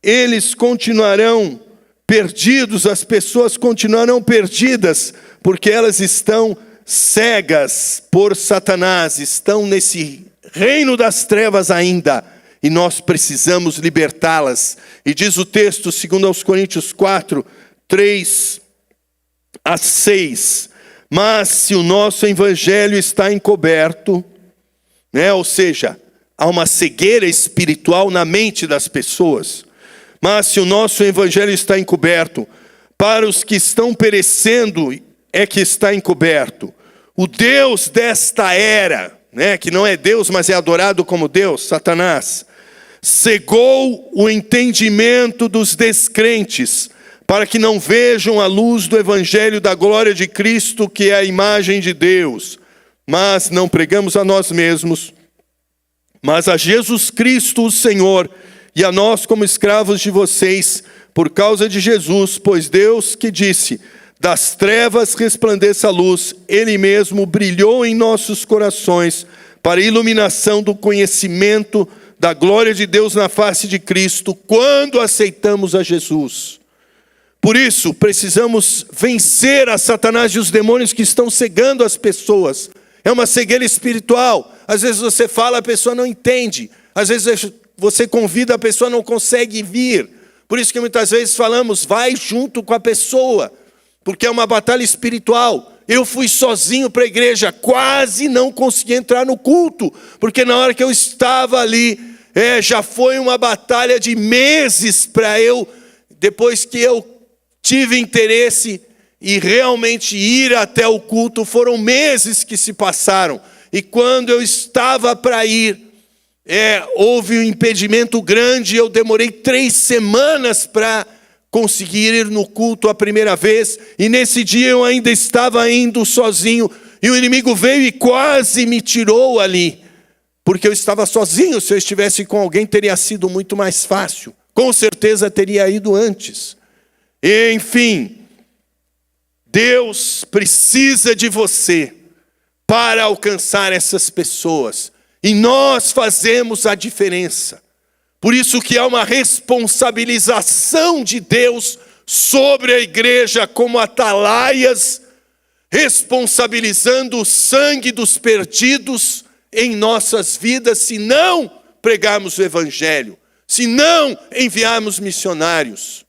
eles continuarão perdidos, as pessoas continuarão perdidas, porque elas estão cegas por Satanás, estão nesse reino das trevas ainda, e nós precisamos libertá-las. E diz o texto, segundo aos Coríntios 4, 3 a 6, mas se o nosso evangelho está encoberto, ou seja, há uma cegueira espiritual na mente das pessoas, mas se o nosso evangelho está encoberto, para os que estão perecendo é que está encoberto, O Deus desta era, né, que não é Deus, mas é adorado como Deus, Satanás, cegou o entendimento dos descrentes, para que não vejam a luz do evangelho da glória de Cristo, que é a imagem de Deus. Mas não pregamos a nós mesmos, mas a Jesus Cristo, o Senhor, e a nós como escravos de vocês, por causa de Jesus, pois Deus que disse, das trevas resplandeça a luz, Ele mesmo brilhou em nossos corações, para a iluminação do conhecimento da glória de Deus na face de Cristo, quando aceitamos a Jesus. Por isso, precisamos vencer a Satanás e os demônios que estão cegando as pessoas. É uma cegueira espiritual. Às vezes você fala, a pessoa não entende. Às vezes você convida, a pessoa não consegue vir. Por isso que muitas vezes falamos, vai junto com a pessoa, porque é uma batalha espiritual. Eu fui sozinho para a igreja, quase não consegui entrar no culto, porque na hora que eu estava ali, já foi uma batalha de meses para eu, depois que eu tive interesse e realmente ir até o culto, foram meses que se passaram. E quando eu estava para ir, houve um impedimento grande, eu demorei 3 semanas para conseguir ir no culto a primeira vez, e nesse dia eu ainda estava indo sozinho, e o inimigo veio e quase me tirou ali, porque eu estava sozinho. Se eu estivesse com alguém, teria sido muito mais fácil, com certeza teria ido antes. Enfim, Deus precisa de você para alcançar essas pessoas, e nós fazemos a diferença. Por isso que há uma responsabilização de Deus sobre a igreja como atalaias, responsabilizando o sangue dos perdidos em nossas vidas, se não pregarmos o evangelho, se não enviarmos missionários.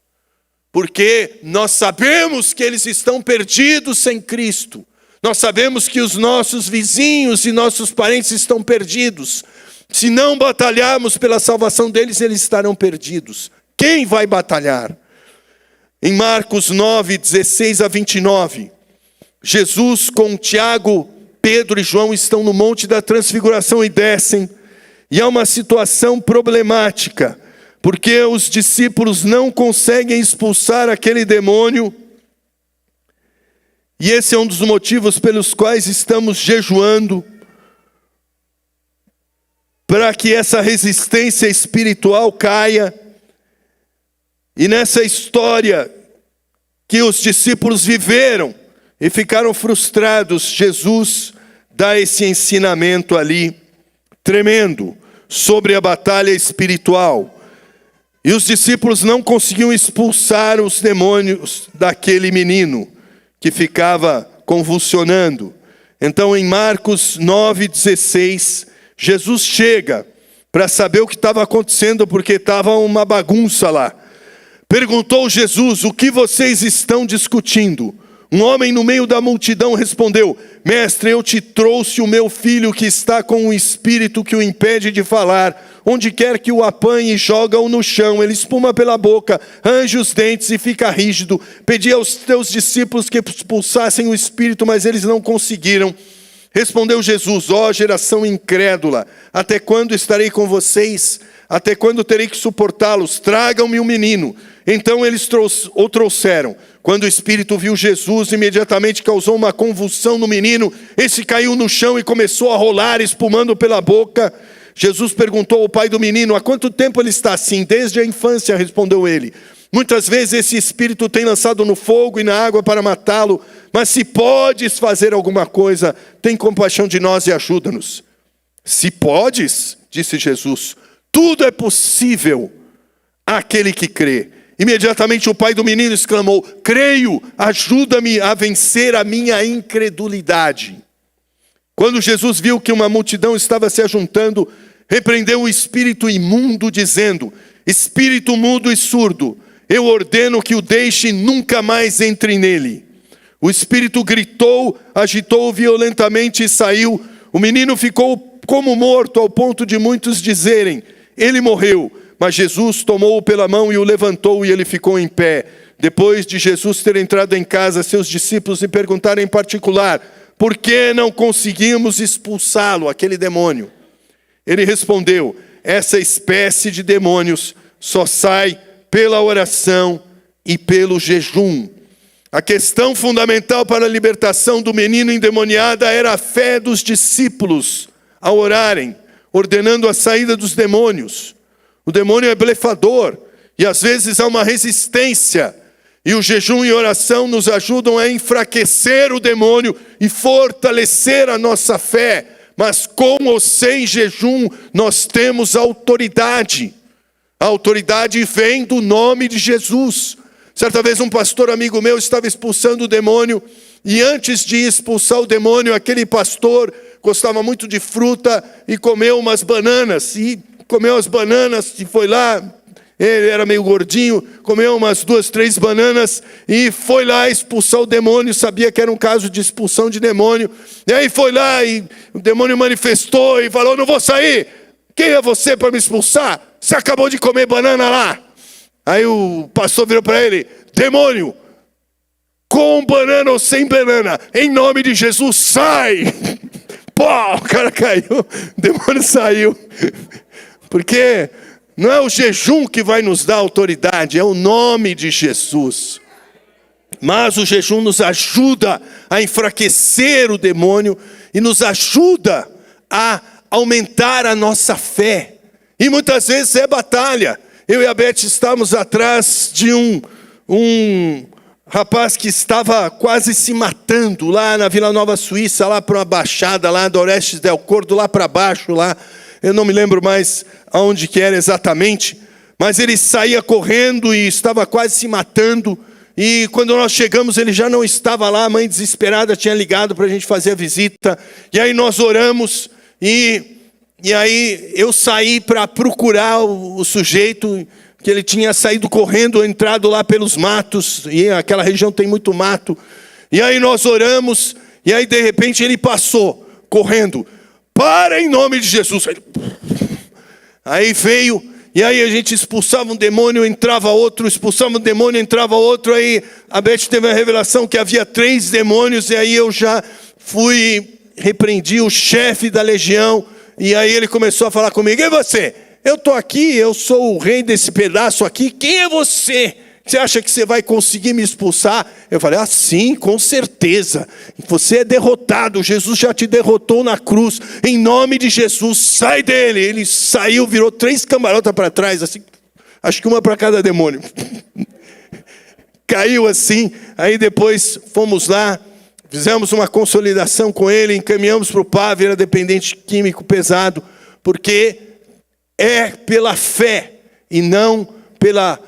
Porque nós sabemos que eles estão perdidos sem Cristo. Nós sabemos que os nossos vizinhos e nossos parentes estão perdidos. Se não batalharmos pela salvação deles, eles estarão perdidos. Quem vai batalhar? Em Marcos 9, 16 a 29, Jesus com Tiago, Pedro e João estão no Monte da Transfiguração e descem. E há uma situação problemática, porque os discípulos não conseguem expulsar aquele demônio. E esse é um dos motivos pelos quais estamos jejuando, para que essa resistência espiritual caia. E nessa história que os discípulos viveram e ficaram frustrados, Jesus dá esse ensinamento ali, tremendo, sobre a batalha espiritual. E os discípulos não conseguiam expulsar os demônios daquele menino que ficava convulsionando. Então em Marcos 9,16, Jesus chega para saber o que estava acontecendo, porque estava uma bagunça lá. Perguntou Jesus, o que vocês estão discutindo? Um homem no meio da multidão respondeu, mestre, eu te trouxe o meu filho que está com um espírito que o impede de falar. Onde quer que o apanhe, joga-o no chão, ele espuma pela boca, range os dentes e fica rígido. Pedi aos teus discípulos que expulsassem o espírito, mas eles não conseguiram. Respondeu Jesus, ó geração incrédula, até quando estarei com vocês? Até quando terei que suportá-los? Tragam-me um menino. Então eles o trouxeram. Quando o espírito viu Jesus, imediatamente causou uma convulsão no menino. Esse caiu no chão e começou a rolar, espumando pela boca. Jesus perguntou ao pai do menino, há quanto tempo ele está assim? Desde a infância, respondeu ele. Muitas vezes esse espírito tem lançado no fogo e na água para matá-lo, mas se podes fazer alguma coisa, tem compaixão de nós e ajuda-nos. Se podes, disse Jesus, tudo é possível àquele que crê. Imediatamente o pai do menino exclamou, creio, ajuda-me a vencer a minha incredulidade. Quando Jesus viu que uma multidão estava se ajuntando, repreendeu o espírito imundo, dizendo, espírito mudo e surdo, eu ordeno que o deixe e nunca mais entre nele. O espírito gritou, agitou violentamente e saiu. O menino ficou como morto, ao ponto de muitos dizerem, ele morreu. Mas Jesus tomou-o pela mão e o levantou, e ele ficou em pé. Depois de Jesus ter entrado em casa, seus discípulos lhe perguntaram em particular, por que não conseguimos expulsá-lo, aquele demônio? Ele respondeu: essa espécie de demônios só sai pela oração e pelo jejum. A questão fundamental para a libertação do menino endemoniado era a fé dos discípulos ao orarem, ordenando a saída dos demônios. O demônio é blefador e às vezes há uma resistência. E o jejum e oração nos ajudam a enfraquecer o demônio e fortalecer a nossa fé. Mas com ou sem jejum, nós temos autoridade. A autoridade vem do nome de Jesus. Certa vez um pastor amigo meu estava expulsando o demônio. E antes de expulsar o demônio, aquele pastor gostava muito de fruta e comeu umas bananas. E comeu as bananas e foi lá. Ele era meio gordinho, comeu umas 2, 3 bananas e foi lá expulsar o demônio, sabia que era um caso de expulsão de demônio. E aí foi lá e o demônio manifestou e falou: não vou sair. Quem é você para me expulsar? Você acabou de comer banana lá. Aí o pastor virou para ele: demônio, com banana ou sem banana, em nome de Jesus, sai. Pô, o cara caiu, o demônio saiu. Porque não é o jejum que vai nos dar autoridade, é o nome de Jesus. Mas o jejum nos ajuda a enfraquecer o demônio e nos ajuda a aumentar a nossa fé. E muitas vezes é batalha. Eu e a Beth estávamos atrás de um rapaz que estava quase se matando lá na Vila Nova Suíça, lá para uma baixada lá do Orestes del Cordo, lá para baixo lá. Eu não me lembro mais aonde que era exatamente, mas ele saía correndo e estava quase se matando. E quando nós chegamos, ele já não estava lá, a mãe desesperada tinha ligado para a gente fazer a visita. E aí nós oramos e aí eu saí para procurar o sujeito, que ele tinha saído correndo, entrado lá pelos matos, e aquela região tem muito mato. E aí nós oramos, e aí de repente ele passou, correndo. Para em nome de Jesus. Aí veio, e aí a gente expulsava um demônio, entrava outro, expulsava um demônio, entrava outro. Aí a Beth teve a revelação que havia 3 demônios, e aí eu já repreendi o chefe da legião, e aí ele começou a falar comigo: e você? Eu estou aqui, eu sou o rei desse pedaço aqui, quem é você? Você acha que você vai conseguir me expulsar? Eu falei: ah, sim, com certeza. Você é derrotado, Jesus já te derrotou na cruz. Em nome de Jesus, sai dele. Ele saiu, virou 3 cambalhotas para trás, assim, acho que uma para cada demônio. Caiu assim, aí depois fomos lá, fizemos uma consolidação com ele, encaminhamos para o PAV, era dependente químico pesado, porque é pela fé e não pela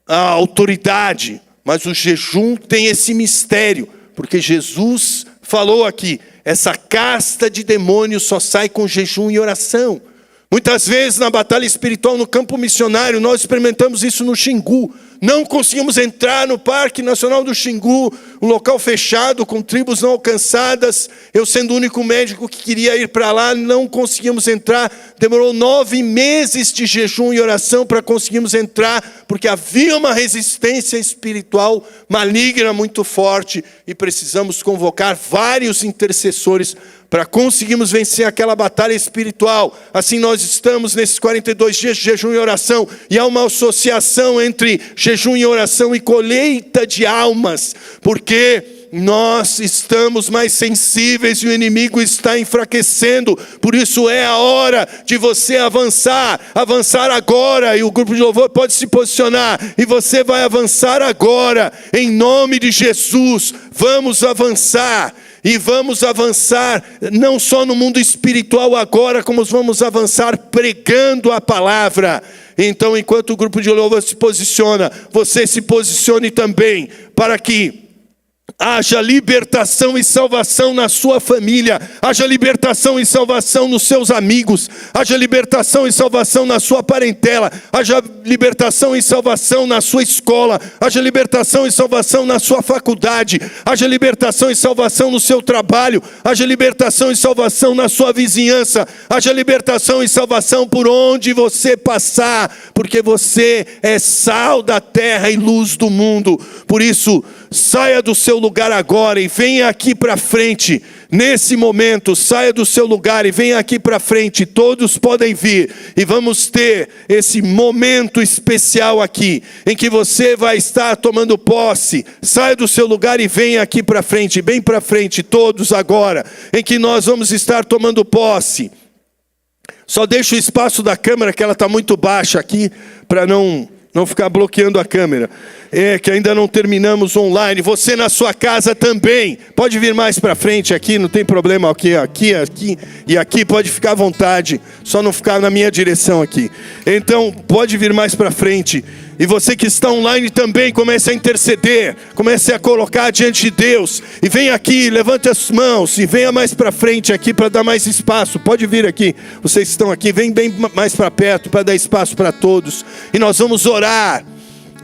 a autoridade, mas o jejum tem esse mistério, porque Jesus falou aqui, essa casta de demônios só sai com jejum e oração. Muitas vezes na batalha espiritual, no campo missionário, nós experimentamos isso no Xingu. Não conseguimos entrar no Parque Nacional do Xingu, um local fechado, com tribos não alcançadas. Eu sendo o único médico que queria ir para lá, não conseguimos entrar. Demorou 9 meses de jejum e oração para conseguirmos entrar, porque havia uma resistência espiritual maligna muito forte, e precisamos convocar vários intercessores para conseguirmos vencer aquela batalha espiritual. Assim nós estamos nesses 42 dias de jejum e oração, e há uma associação entre jejum e oração e colheita de almas, porque nós estamos mais sensíveis e o inimigo está enfraquecendo. Por isso é a hora de você avançar agora, e o grupo de louvor pode se posicionar, e você vai avançar agora, em nome de Jesus. Vamos avançar. E vamos avançar não só no mundo espiritual agora, como vamos avançar pregando a palavra. Então, enquanto o grupo de louvor se posiciona, você se posicione também, para que haja libertação e salvação na sua família, haja libertação e salvação nos seus amigos, haja libertação e salvação na sua parentela, haja libertação e salvação na sua escola, haja libertação e salvação na sua faculdade, haja libertação e salvação no seu trabalho, haja libertação e salvação na sua vizinhança, haja libertação e salvação por onde você passar, porque você é sal da terra e luz do mundo. Por isso, saia do seu lugar agora e venha aqui para frente. Nesse momento, saia do seu lugar e venha aqui para frente. Todos podem vir e vamos ter esse momento especial aqui, em que você vai estar tomando posse. Saia do seu lugar e venha aqui para frente, bem para frente, todos agora, em que nós vamos estar tomando posse. Só deixa o espaço da câmera, que ela está muito baixa aqui, para não ficar bloqueando a câmera. Que ainda não terminamos online. Você na sua casa também. Pode vir mais para frente aqui, não tem problema. Aqui e aqui, pode ficar à vontade. Só não ficar na minha direção aqui. Então, pode vir mais para frente. E você que está online também, comece a interceder. Comece a colocar diante de Deus. E vem aqui, levante as mãos. E venha mais para frente aqui para dar mais espaço. Pode vir aqui. Vocês que estão aqui, vem bem mais para perto para dar espaço para todos. E nós vamos orar.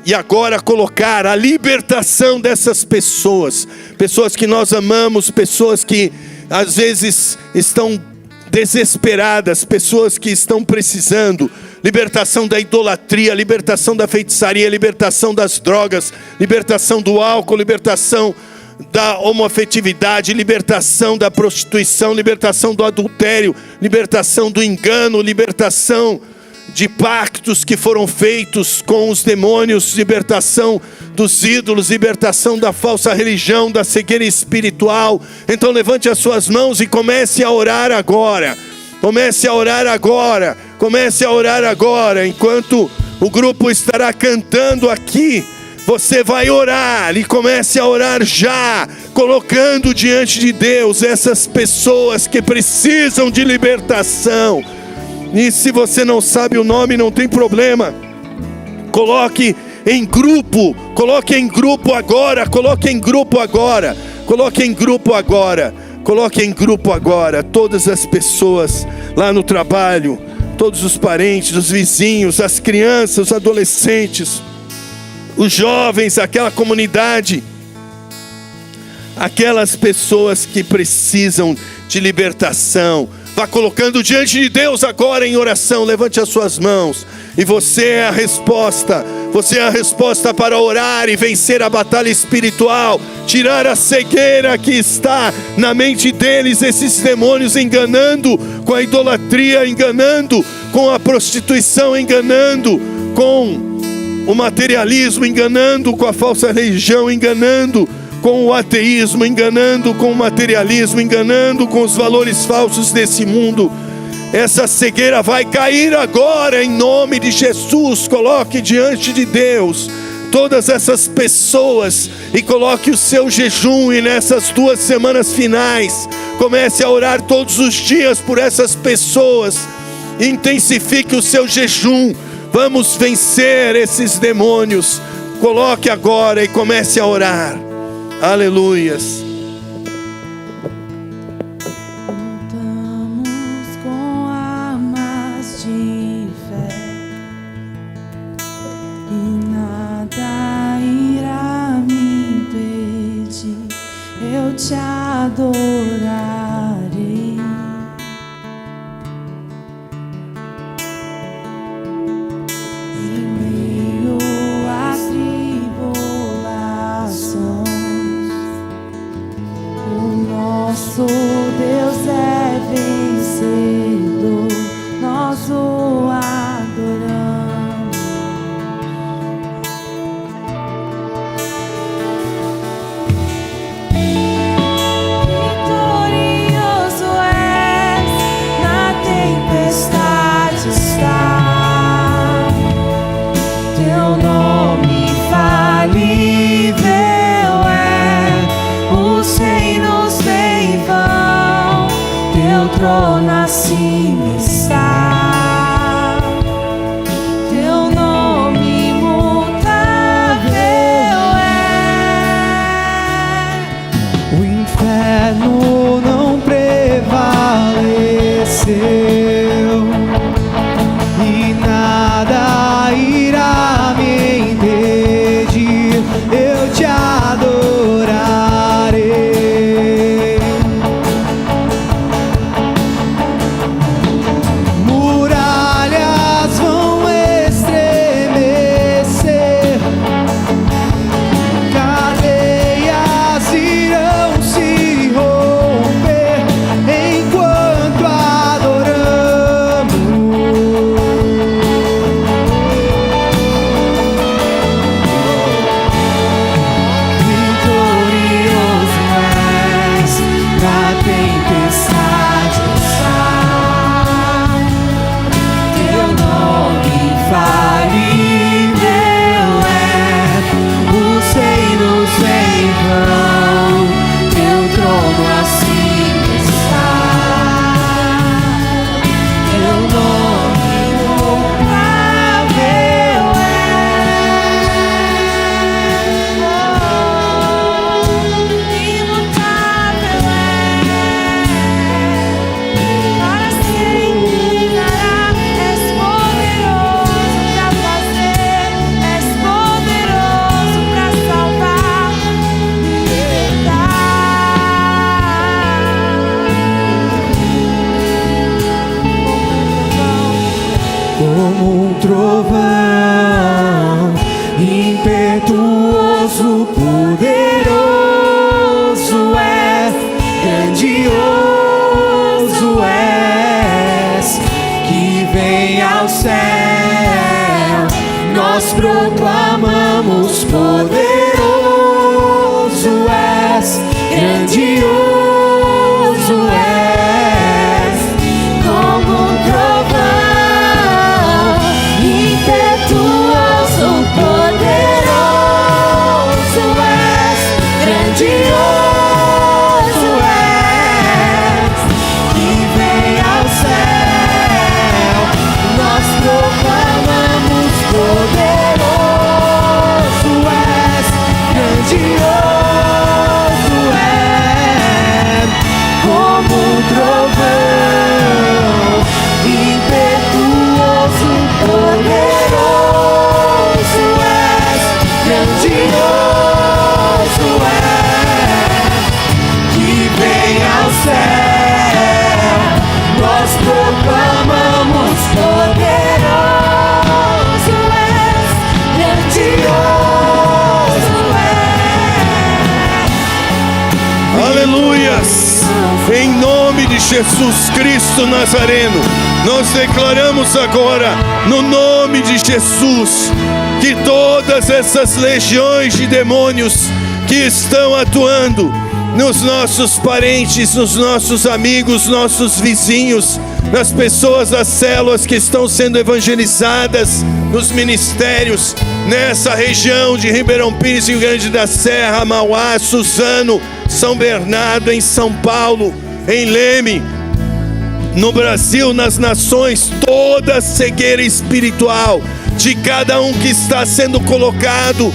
E agora colocar a libertação dessas pessoas. Pessoas que nós amamos, pessoas que às vezes estão desesperadas, pessoas que estão precisando. Libertação da idolatria, libertação da feitiçaria, libertação das drogas, libertação do álcool, libertação da homoafetividade, libertação da prostituição, libertação do adultério, libertação do engano, libertação de pactos que foram feitos com os demônios, libertação dos ídolos, libertação da falsa religião, da cegueira espiritual. Então levante as suas mãos e comece a orar agora. Comece a orar agora. Comece a orar agora. Enquanto o grupo estará cantando aqui, você vai orar e comece a orar já, colocando diante de Deus essas pessoas que precisam de libertação. E se você não sabe o nome, não tem problema. Coloque em grupo agora, coloque em grupo agora, coloque em grupo agora, coloque em grupo agora. Todas as pessoas lá no trabalho, todos os parentes, os vizinhos, as crianças, os adolescentes, os jovens, aquela comunidade, aquelas pessoas que precisam de libertação. Vá colocando diante de Deus agora em oração. Levante as suas mãos. E você é a resposta. Você é a resposta para orar e vencer a batalha espiritual. Tirar a cegueira que está na mente deles. Esses demônios enganando com a idolatria, enganando com a prostituição, enganando com o materialismo, enganando com a falsa religião, enganando com o ateísmo, enganando com o materialismo, enganando com os valores falsos desse mundo. Essa cegueira vai cair agora em nome de Jesus. Coloque diante de Deus todas essas pessoas e coloque o seu jejum. E nessas 2 semanas finais, comece a orar todos os dias por essas pessoas. Intensifique o seu jejum. Vamos vencer esses demônios. Coloque agora e comece a orar. Aleluias. Lutamos com armas de fé e nada irá me impedir. Eu te adorarei. Em meio às tribulações, trovão, impetuoso, poderoso és, grandioso és, que vem ao céu. Nós proclamamos: poderoso és, grandioso és, como um trovão, impetuoso, poderoso és, grandioso és, que vem ao céu. Nós proclamamos: poderoso és, grandioso és, como um trovão, impetuoso, poderoso és, grandioso és, que vem ao céu. Nós proclamamos: poderoso és, grandioso és. Aleluias! Em nome de Jesus Cristo Nazareno, nós declaramos agora, no nome de Jesus, que todas essas legiões de demônios que estão atuando nos nossos parentes, nos nossos amigos, nossos vizinhos, nas pessoas das células que estão sendo evangelizadas, nos ministérios, nessa região de Ribeirão Pires, Rio Grande da Serra, Mauá, Suzano, São Bernardo, em São Paulo, em Leme, no Brasil, nas nações, toda cegueira espiritual de cada um que está sendo colocado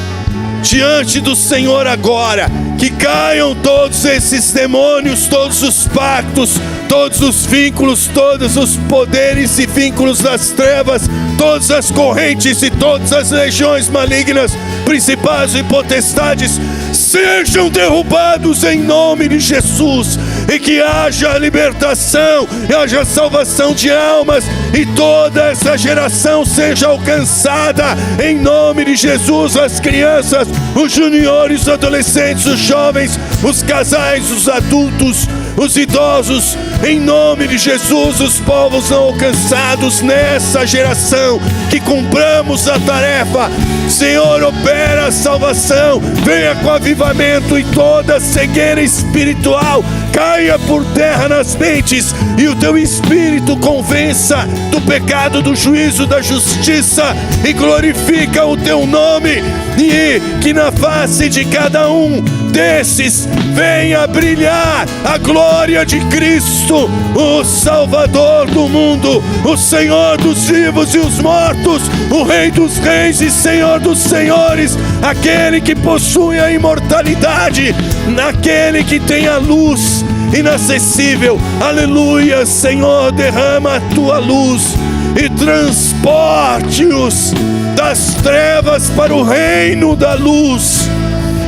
diante do Senhor agora, que caiam todos esses demônios, todos os pactos, todos os vínculos, todos os poderes e vínculos das trevas, todas as correntes e todas as legiões malignas, principados e potestades, sejam derrubados em nome de Jesus, e que haja libertação, e haja salvação de almas, e toda essa geração seja alcançada em nome de Jesus. As crianças, os juniores, os adolescentes, os jovens, os casais, os adultos, os idosos, em nome de Jesus, os povos não alcançados nessa geração, que cumpramos a tarefa. Senhor, opera a salvação, venha com avivamento, e toda cegueira espiritual caia por terra nas mentes, e o teu Espírito convença do pecado, do juízo, da justiça, e glorifica o teu nome, e que na face de cada um desses venha brilhar a glória de Cristo, o Salvador do mundo, o Senhor dos vivos e os mortos, o Rei dos reis e Senhor dos senhores, aquele que possui a imortalidade, naquele que tem a luz inacessível. Aleluia, Senhor, derrama a tua luz e transporte-os das trevas para o reino da luz,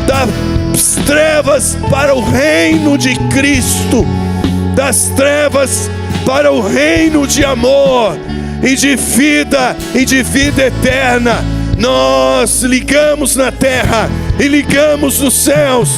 das trevas para o reino de Cristo, das trevas para o reino de amor e de vida eterna. Nós ligamos na terra e ligamos nos céus,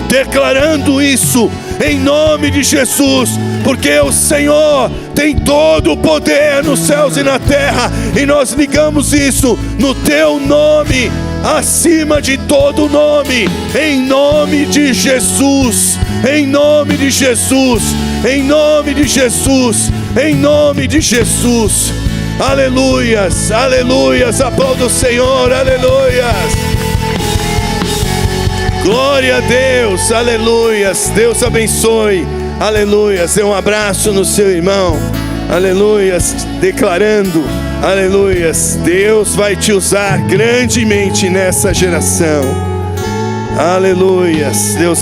declarando isso em nome de Jesus, porque o Senhor tem todo o poder nos céus e na terra, e nós ligamos isso no teu nome, acima de todo nome, em nome de Jesus, em nome de Jesus, em nome de Jesus, em nome de Jesus. Aleluias, aleluias, aplauda o Senhor, aleluias. Glória a Deus, aleluias. Deus abençoe, aleluias. Dê um abraço no seu irmão, aleluias, declarando, aleluias, Deus vai te usar grandemente nessa geração, aleluias. Deus abençoe.